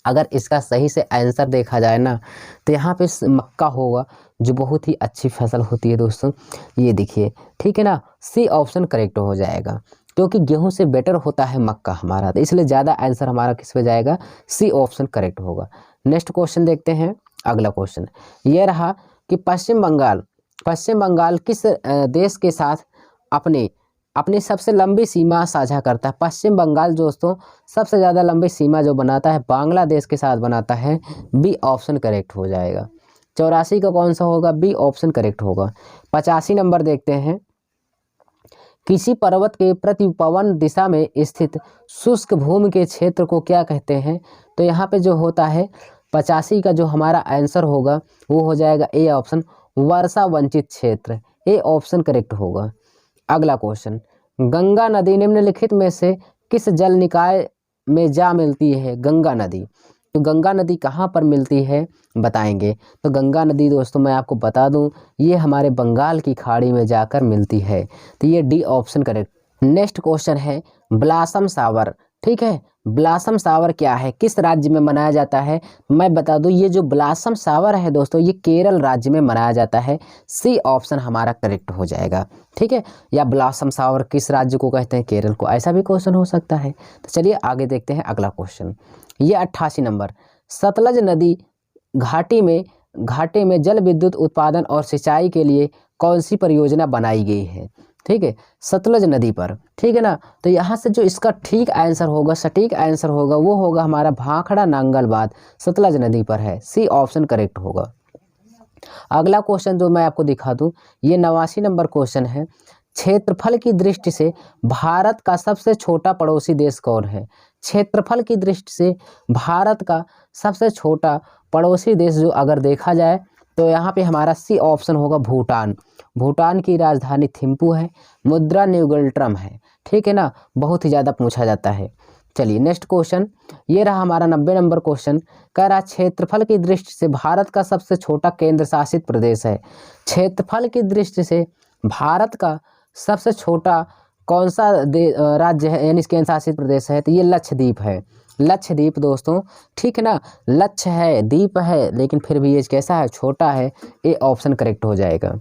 अगर इसका सही से आंसर देखा जाए ना तो यहाँ पे मक्का होगा, जो बहुत ही अच्छी फसल होती है दोस्तों, ये देखिए। ठीक है ना, सी ऑप्शन करेक्ट हो जाएगा क्योंकि गेहूं से बेटर होता है मक्का हमारा, तो इसलिए ज़्यादा आंसर हमारा किस पे जाएगा? सी ऑप्शन करेक्ट होगा। नेक्स्ट क्वेश्चन देखते हैं। अगला क्वेश्चन ये रहा कि पश्चिम बंगाल किस देश के साथ अपनी सबसे लंबी सीमा साझा करता है? पश्चिम बंगाल दोस्तों सबसे ज़्यादा लंबी सीमा जो बनाता है बांग्लादेश के साथ बनाता है, बी ऑप्शन करेक्ट हो जाएगा। 84 का कौन सा होगा? बी ऑप्शन करेक्ट होगा। 85 नंबर देखते हैं। किसी पर्वत के प्रतिपवन दिशा में स्थित शुष्क भूमि के क्षेत्र को क्या कहते हैं? तो यहाँ पे जो होता है 85 का जो हमारा आंसर होगा वो हो जाएगा ए ऑप्शन, वर्षा वंचित क्षेत्र, ए ऑप्शन करेक्ट होगा। अगला क्वेश्चन, गंगा नदी निम्नलिखित में से किस जल निकाय में जा मिलती है? गंगा नदी, तो गंगा नदी कहाँ पर मिलती है बताएंगे। तो गंगा नदी दोस्तों मैं आपको बता दूं, ये हमारे बंगाल की खाड़ी में जाकर मिलती है। तो ये D option correct. Next question है, ब्लासम सावर ठीक है। ब्लॉसम शावर क्या है, किस राज्य में मनाया जाता है? मैं बता दूं, ये जो ब्लॉसम शावर है दोस्तों, ये केरल राज्य में मनाया जाता है। सी ऑप्शन हमारा करेक्ट हो जाएगा। ठीक है, या ब्लॉसम शावर किस राज्य को कहते हैं? केरल को। ऐसा भी क्वेश्चन हो सकता है। तो चलिए आगे देखते हैं अगला क्वेश्चन। ये 88 नंबर, सतलज नदी घाटी में जल विद्युत उत्पादन और सिंचाई के लिए कौन सी परियोजना बनाई गई है? ठीक है, सतलज नदी पर। ठीक है ना, तो यहाँ से जो इसका ठीक आंसर होगा, सटीक आंसर होगा, वो होगा हमारा भाखड़ा नांगल बांध, सतलज नदी पर है। सी ऑप्शन करेक्ट होगा। अगला क्वेश्चन जो मैं आपको दिखा दूं, ये 89 नंबर क्वेश्चन है। क्षेत्रफल की दृष्टि से भारत का सबसे छोटा पड़ोसी देश कौन है? क्षेत्रफल की दृष्टि से भारत का सबसे छोटा पड़ोसी देश जो अगर देखा जाए तो यहाँ पे हमारा सी ऑप्शन होगा भूटान। भूटान की राजधानी थिम्पू है, मुद्रा न्यूगल्ट्रम है। ठीक है ना, बहुत ही ज़्यादा पूछा जाता है। चलिए नेक्स्ट क्वेश्चन, ये रहा हमारा 90 नंबर क्वेश्चन। कह रहा क्षेत्रफल की दृष्टि से भारत का सबसे छोटा केंद्र शासित प्रदेश है। क्षेत्रफल की दृष्टि से भारत का सबसे छोटा कौन सा राज्य है, यानी केंद्र शासित प्रदेश है? तो ये लक्षद्वीप है। लक्षद्वीप दोस्तों, ठीक है ना, लक्ष्य है, द्वीप है, लेकिन फिर भी ये कैसा है? छोटा है। ये ऑप्शन करेक्ट हो जाएगा।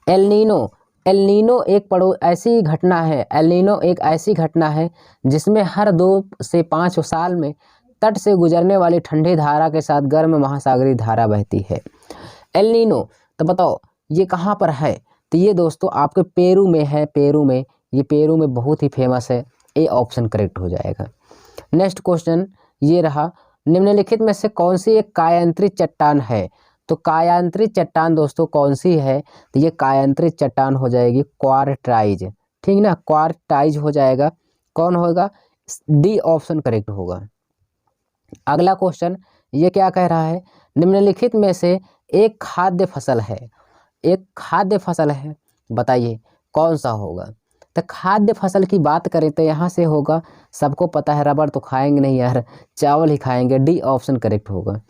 एलनीनो, एलनीनो ऐसी घटना है, एलनीनो एक ऐसी घटना है जिसमें हर 2 से 5 साल में तट से गुजरने वाली ठंडी धारा के साथ गर्म महासागरीय धारा बहती है। एलनीनो, तो बताओ ये कहाँ पर है? तो ये दोस्तों आपके पेरू में है, पेरू में, ये पेरू में बहुत ही फेमस है। ए ऑप्शन करेक्ट हो जाएगा। नेक्स्ट क्वेश्चन ये रहा, निम्नलिखित में से कौन सी एक कायांतरित चट्टान है? तो कायांतरित चट्टान दोस्तों कौन सी है? तो ये कायांतरित चट्टान हो जाएगी क्वार्टाइज। ठीक ना, क्वार्टाइज हो जाएगा। कौन होगा? डी ऑप्शन करेक्ट होगा। अगला क्वेश्चन ये क्या कह रहा है, निम्नलिखित में से एक खाद्य फसल है, एक खाद्य फसल है, बताइए कौन सा होगा? तो खाद्य फसल की बात करें तो यहाँ से होगा, सबको पता है रबर तो खाएंगे नहीं यार, चावल ही खाएंगे। डी ऑप्शन करेक्ट होगा।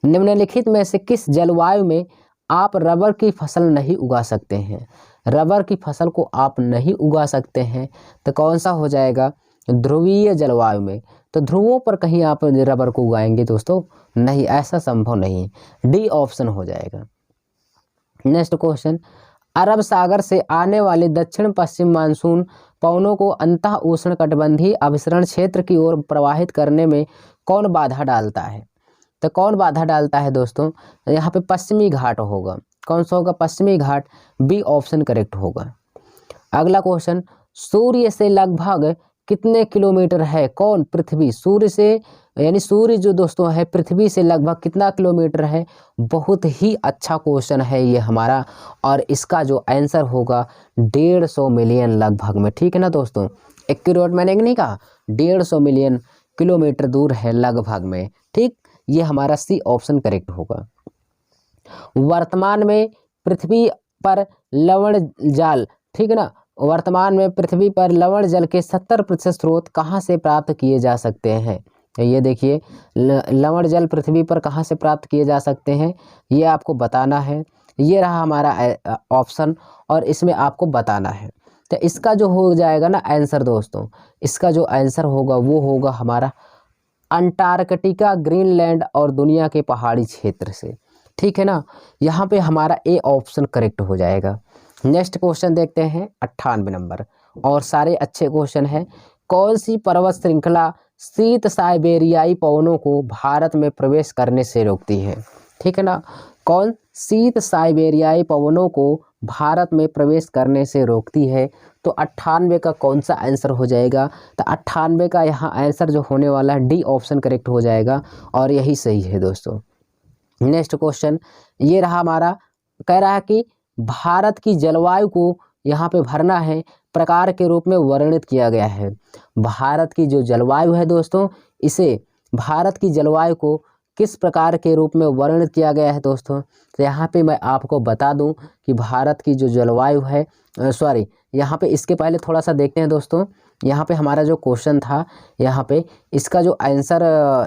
निम्नलिखित में से किस जलवायु में आप रबर की फसल नहीं उगा सकते हैं? रबर की फसल को आप नहीं उगा सकते हैं तो कौन सा हो जाएगा? ध्रुवीय जलवायु में। तो ध्रुवों पर कहीं आप रबर को उगाएंगे दोस्तों? नहीं, ऐसा संभव नहीं। डी ऑप्शन हो जाएगा। नेक्स्ट क्वेश्चन, अरब सागर से आने वाले दक्षिण पश्चिम मानसून पवनों को अंतः उष्णकटिबंधीय अभिसरण क्षेत्र की ओर प्रवाहित करने में कौन बाधा डालता है? तो कौन बाधा डालता है दोस्तों? यहाँ पे पश्चिमी घाट होगा। कौन सा होगा? पश्चिमी घाट। बी ऑप्शन करेक्ट होगा। अगला क्वेश्चन, सूर्य से लगभग कितने किलोमीटर है कौन? पृथ्वी। सूर्य से, यानी सूर्य जो दोस्तों है पृथ्वी से लगभग कितना किलोमीटर है? बहुत ही अच्छा क्वेश्चन है ये हमारा, और इसका जो आंसर होगा 150 मिलियन लगभग में। ठीक है ना दोस्तों, एक्यूरेट मैंने नहीं कहा, 150 मिलियन किलोमीटर दूर है लगभग में। ठीक, ये हमारा सी ऑप्शन करेक्ट होगा। वर्तमान में पृथ्वी पर लवण जाल, ठीक है ना, वर्तमान में पृथ्वी पर लवण जल के 70% स्रोत कहाँ से प्राप्त किए जा सकते हैं? ये देखिए, लवण जल पृथ्वी पर कहाँ से प्राप्त किए जा सकते हैं, ये आपको बताना है। ये रहा हमारा ऑप्शन, और इसमें आपको बताना है। तो इसका जो हो जाएगा ना आंसर दोस्तों, इसका जो आंसर होगा वो होगा हमारा अंटार्कटिका, ग्रीनलैंड और दुनिया के पहाड़ी क्षेत्र से। ठीक है ना, यहाँ पे हमारा ए ऑप्शन करेक्ट हो जाएगा। नेक्स्ट क्वेश्चन देखते हैं 98 नंबर, और सारे अच्छे क्वेश्चन हैं। कौन सी पर्वत श्रृंखला शीत साइबेरियाई पवनों को भारत में प्रवेश करने से रोकती है? ठीक है ना, कौन शीत साइबेरियाई पवनों को भारत में प्रवेश करने से रोकती है? तो 98 का कौन सा आंसर हो जाएगा? तो 98 का यहाँ आंसर जो होने वाला है डी ऑप्शन करेक्ट हो जाएगा, और यही सही है दोस्तों। नेक्स्ट क्वेश्चन ये रहा हमारा, कह रहा है कि भारत की जलवायु को यहाँ पे भरना है, प्रकार के रूप में वर्णित किया गया है। भारत की जो जलवायु है दोस्तों, इसे भारत की जलवायु को किस प्रकार के रूप में वर्णित किया गया है दोस्तों? तो यहाँ पे मैं आपको बता दूं कि भारत की जो जलवायु है, सॉरी, यहाँ पे इसके पहले थोड़ा सा देखते हैं दोस्तों। यहाँ पे हमारा जो क्वेश्चन था, यहाँ पे इसका जो आंसर,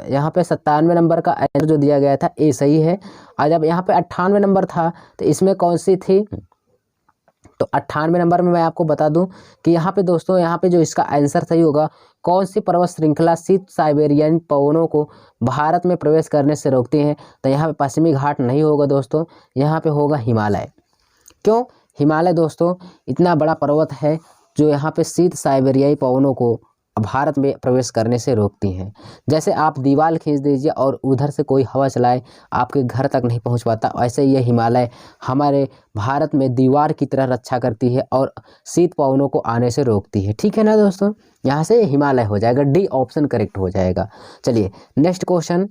यहाँ पे 97 नंबर का आंसर जो दिया गया था ए सही है, और जब यहाँ पे 98 नंबर था तो इसमें कौन सी थी? तो 98 नंबर में मैं आपको बता दूं कि यहाँ पे दोस्तों, यहाँ पे जो इसका आंसर सही होगा, कौन सी पर्वत श्रृंखला शीत साइबेरियन पवनों को भारत में प्रवेश करने से रोकती है? तो यहाँ पे पश्चिमी घाट नहीं होगा दोस्तों, यहाँ पे होगा हिमालय। क्यों? हिमालय दोस्तों इतना बड़ा पर्वत है जो यहाँ पे शीत साइबेरियाई पवनों को भारत में प्रवेश करने से रोकती हैं। जैसे आप दीवार खींच दीजिए और उधर से कोई हवा चलाए आपके घर तक नहीं पहुँच पाता, ऐसे ये हिमालय हमारे भारत में दीवार की तरह रक्षा करती है और शीत पवनों को आने से रोकती है। ठीक है ना दोस्तों, यहाँ से हिमालय हो जाएगा, डी ऑप्शन करेक्ट हो जाएगा। चलिए नेक्स्ट क्वेश्चन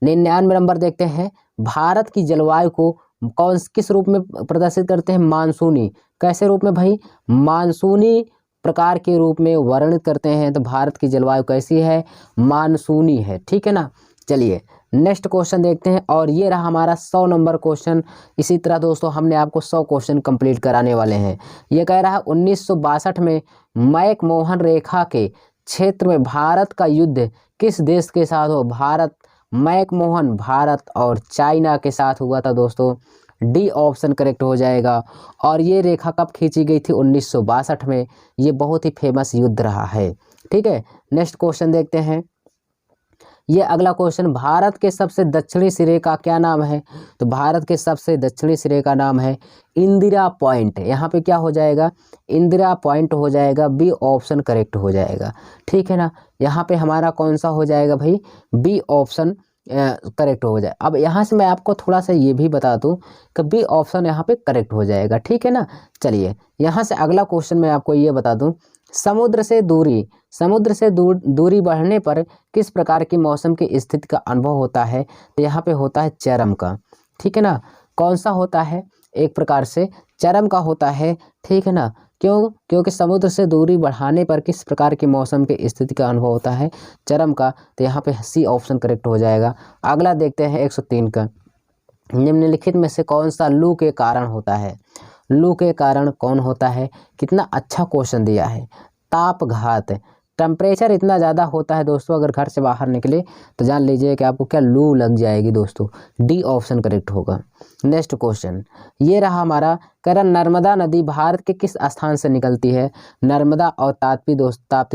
99 नंबर देखते हैं। भारत की जलवायु को किस रूप में प्रदर्शित करते हैं? मानसूनी। कैसे रूप में भाई? मानसूनी प्रकार के रूप में वर्णित करते हैं। तो भारत की जलवायु कैसी है? मानसूनी है। ठीक है ना। चलिए नेक्स्ट क्वेश्चन देखते हैं, और ये रहा हमारा 100 नंबर क्वेश्चन। इसी तरह दोस्तों हमने आपको 100 क्वेश्चन कंप्लीट कराने वाले हैं। ये कह रहा है 1962 में मैकमोहन रेखा के क्षेत्र में भारत का युद्ध किस देश के साथ हो? मैकमोहन भारत और चाइना के साथ हुआ था दोस्तों, डी ऑप्शन करेक्ट हो जाएगा। और ये रेखा कब खींची गई थी? 1962 में। ये बहुत ही फेमस युद्ध रहा है। ठीक है, नेक्स्ट क्वेश्चन देखते हैं। ये अगला क्वेश्चन, भारत के सबसे दक्षिणी सिरे का क्या नाम है? तो भारत के सबसे दक्षिणी सिरे का नाम है इंदिरा पॉइंट। यहाँ पे क्या हो जाएगा? इंदिरा पॉइंट हो जाएगा, बी ऑप्शन करेक्ट हो जाएगा। ठीक है ना। यहाँ पे हमारा कौन सा हो जाएगा भाई? बी ऑप्शन करेक्ट हो जाए। अब यहाँ से मैं आपको थोड़ा सा ये भी बता दूं कि बी ऑप्शन यहाँ पे करेक्ट हो जाएगा। ठीक है ना। चलिए यहाँ से अगला क्वेश्चन मैं आपको ये बता दूं, समुद्र से दूरी बढ़ने पर किस प्रकार की मौसम की स्थिति का अनुभव होता है? तो यहाँ पे होता है चरम का। ठीक है ना। कौन सा होता है? एक प्रकार से चरम का होता है। ठीक है ना। क्यों? क्योंकि समुद्र से दूरी बढ़ाने पर किस प्रकार की मौसम की स्थिति का अनुभव होता है? चरम का। तो यहाँ पे सी ऑप्शन करेक्ट हो जाएगा। अगला देखते हैं 103 का, निम्नलिखित में से कौन सा लू के कारण होता है? लू के कारण कौन होता है? कितना अच्छा क्वेश्चन दिया है। तापघात, टेम्परेचर इतना ज़्यादा होता है दोस्तों, अगर घर से बाहर निकले तो जान लीजिए कि आपको क्या लू लग जाएगी दोस्तों, डी ऑप्शन करेक्ट होगा। नेक्स्ट क्वेश्चन ये रहा हमारा, कह रहा नर्मदा नदी भारत के किस स्थान से निकलती है? नर्मदा और ताप्ती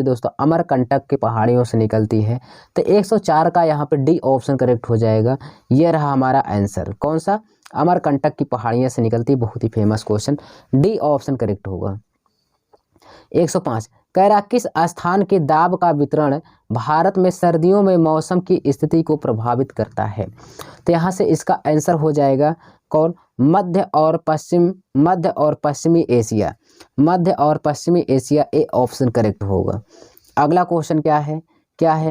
दोस्तों अमरकंटक की पहाड़ियों से निकलती है। तो 104 का यहाँ पे डी ऑप्शन करेक्ट हो जाएगा। ये रहा हमारा आंसर, कौन सा? अमरकंटक की पहाड़ियों से निकलती, बहुत ही famous question, D option correct होगा। 105 कह रहा किस स्थान के दाब का वितरण भारत में सर्दियों में मौसम की स्थिति को प्रभावित करता है? तो यहाँ से इसका आंसर हो जाएगा कौन? मध्य और पश्चिमी एशिया। मध्य और पश्चिमी एशिया, ए ऑप्शन करेक्ट होगा। अगला क्वेश्चन क्या है?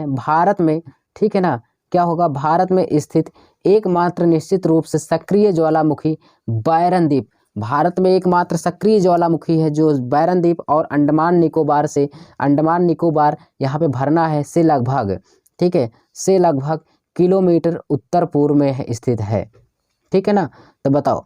भारत में, ठीक है ना, क्या होगा? भारत में स्थित एकमात्र निश्चित रूप से सक्रिय ज्वालामुखी बायरन द्वीप। भारत में एकमात्र सक्रिय ज्वालामुखी है जो बायरन द्वीप और अंडमान निकोबार यहाँ पे भरना है से लगभग, ठीक है, से लगभग किलोमीटर उत्तर पूर्व में स्थित है। ठीक है ना। तो बताओ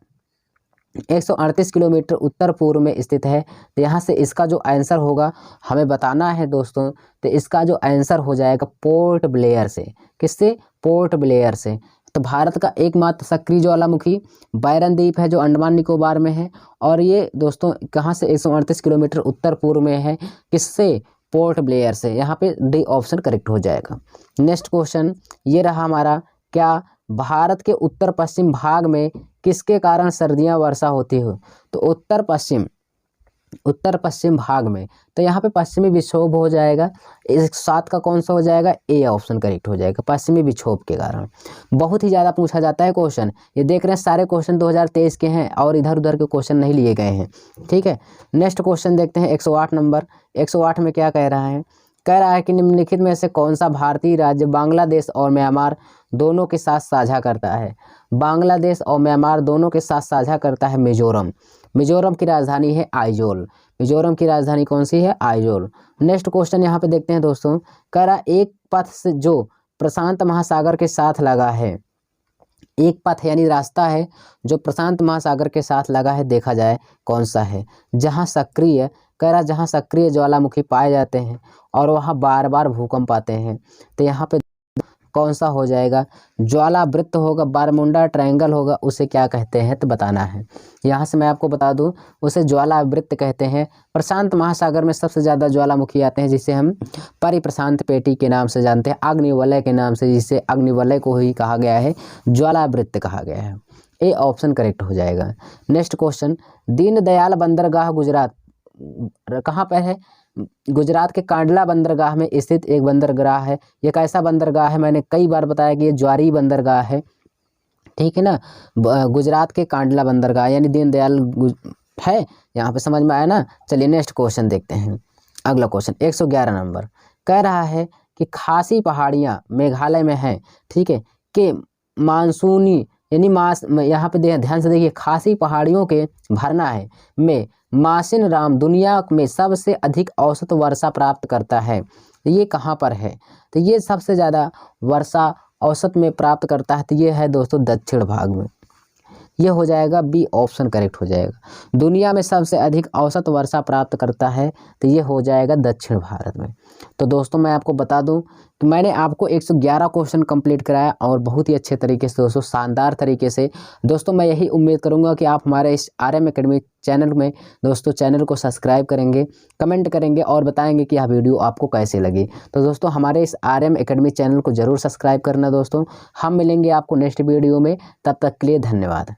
138 किलोमीटर उत्तर पूर्व में स्थित है। तो यहाँ से इसका जो आंसर होगा हमें बताना है दोस्तों। तो इसका जो आंसर हो जाएगा पोर्ट ब्लेयर से। किससे? पोर्ट ब्लेयर से। तो भारत का एकमात्र सक्रिय ज्वालामुखी बायरन द्वीप है जो अंडमान निकोबार में है, और ये दोस्तों कहाँ से? 138 किलोमीटर उत्तर पूर्व में है। किससे? पोर्ट ब्लेयर से। यहाँ पे डी ऑप्शन करेक्ट हो जाएगा। नेक्स्ट क्वेश्चन ये रहा हमारा, क्या भारत के उत्तर पश्चिम भाग में किसके कारण सर्दियाँ वर्षा होती हो? तो उत्तर पश्चिम भाग में, तो यहाँ पे पश्चिमी विक्षोभ हो जाएगा। इस 7 का कौन सा हो जाएगा? ए ऑप्शन करेक्ट हो जाएगा, पश्चिमी विक्षोभ के कारण। बहुत ही ज़्यादा पूछा जाता है क्वेश्चन। ये देख रहे हैं सारे क्वेश्चन 2023 के हैं और इधर उधर के क्वेश्चन नहीं लिए गए हैं। ठीक है। नेक्स्ट क्वेश्चन देखते हैं 108 नंबर। 108 में क्या कह रहा है? कह रहा है कि निम्नलिखित में से कौन सा भारतीय राज्य बांग्लादेश और म्यांमार दोनों के साथ साझा करता है? बांग्लादेश और म्यांमार दोनों के साथ साझा करता है मिजोरम। मिजोरम की राजधानी है आइजोल। मिजोरम की राजधानी कौन सी है? आइजोल। नेक्स्ट क्वेश्चन यहाँ पे देखते हैं दोस्तों। कह रहा एक पथ से जो प्रशांत महासागर के साथ लगा है, एक पथ यानी रास्ता है जो प्रशांत महासागर के साथ लगा है, देखा जाए कौन सा है? जहाँ सक्रिय, कह रहा जहाँ सक्रिय ज्वालामुखी पाए जाते हैं और वहाँ बार बार भूकंप आते हैं। तो यहाँ पे कौन सा हो जाएगा? ज्वाला वृत्त होगा, बारमुंडा ट्रायंगल होगा, उसे क्या कहते हैं तो बताना है। यहाँ से मैं आपको बता दूं, उसे ज्वाला वृत्त कहते हैं। प्रशांत महासागर में सबसे ज़्यादा ज्वालामुखी आते हैं, जिसे हम परिप्रशांत पेटी के नाम से जानते हैं, अग्निवलय के नाम से, जिसे अग्निवलय को ही कहा गया है, ज्वाला वृत्त कहा गया है। ए ऑप्शन करेक्ट हो जाएगा। नेक्स्ट क्वेश्चन, दीनदयाल बंदरगाह गुजरात कहाँ पर है? गुजरात के कांडला बंदरगाह में स्थित एक बंदरगाह है। ये कैसा बंदरगाह है? मैंने कई बार बताया कि ये ज्वारी बंदरगाह है, ठीक है ना। गुजरात के कांडला बंदरगाह यानी दीनदयाल है। यहाँ पे समझ में आया ना। चलिए नेक्स्ट क्वेश्चन देखते हैं। अगला क्वेश्चन 111 नंबर कह रहा है कि खासी पहाड़ियाँ मेघालय में हैं, ठीक है, कि मानसूनी यानी यहाँ पे ध्यान से देखिए, खासी पहाड़ियों के भरना है में मासिन राम दुनिया में सबसे अधिक औसत वर्षा प्राप्त करता है। ये कहाँ पर है? तो ये सबसे ज़्यादा वर्षा औसत में प्राप्त करता है, तो ये है दोस्तों दक्षिण भाग में। ये हो जाएगा बी ऑप्शन करेक्ट हो जाएगा। दुनिया में सबसे अधिक औसत वर्षा प्राप्त करता है, तो ये हो जाएगा दक्षिण भारत में। तो दोस्तों मैं आपको बता दूं कि मैंने आपको 111 क्वेश्चन कंप्लीट कराया और बहुत ही अच्छे तरीके से दोस्तों, शानदार तरीके से। दोस्तों मैं यही उम्मीद करूंगा कि आप हमारे इस RM एकेडमी चैनल में दोस्तों चैनल को सब्सक्राइब करेंगे, कमेंट करेंगे और बताएंगे कि यह वीडियो आपको कैसे लगी। तो दोस्तों हमारे इस RM एकेडमी चैनल को ज़रूर सब्सक्राइब करना दोस्तों। हम मिलेंगे आपको नेक्स्ट वीडियो में, तब तक के लिए धन्यवाद।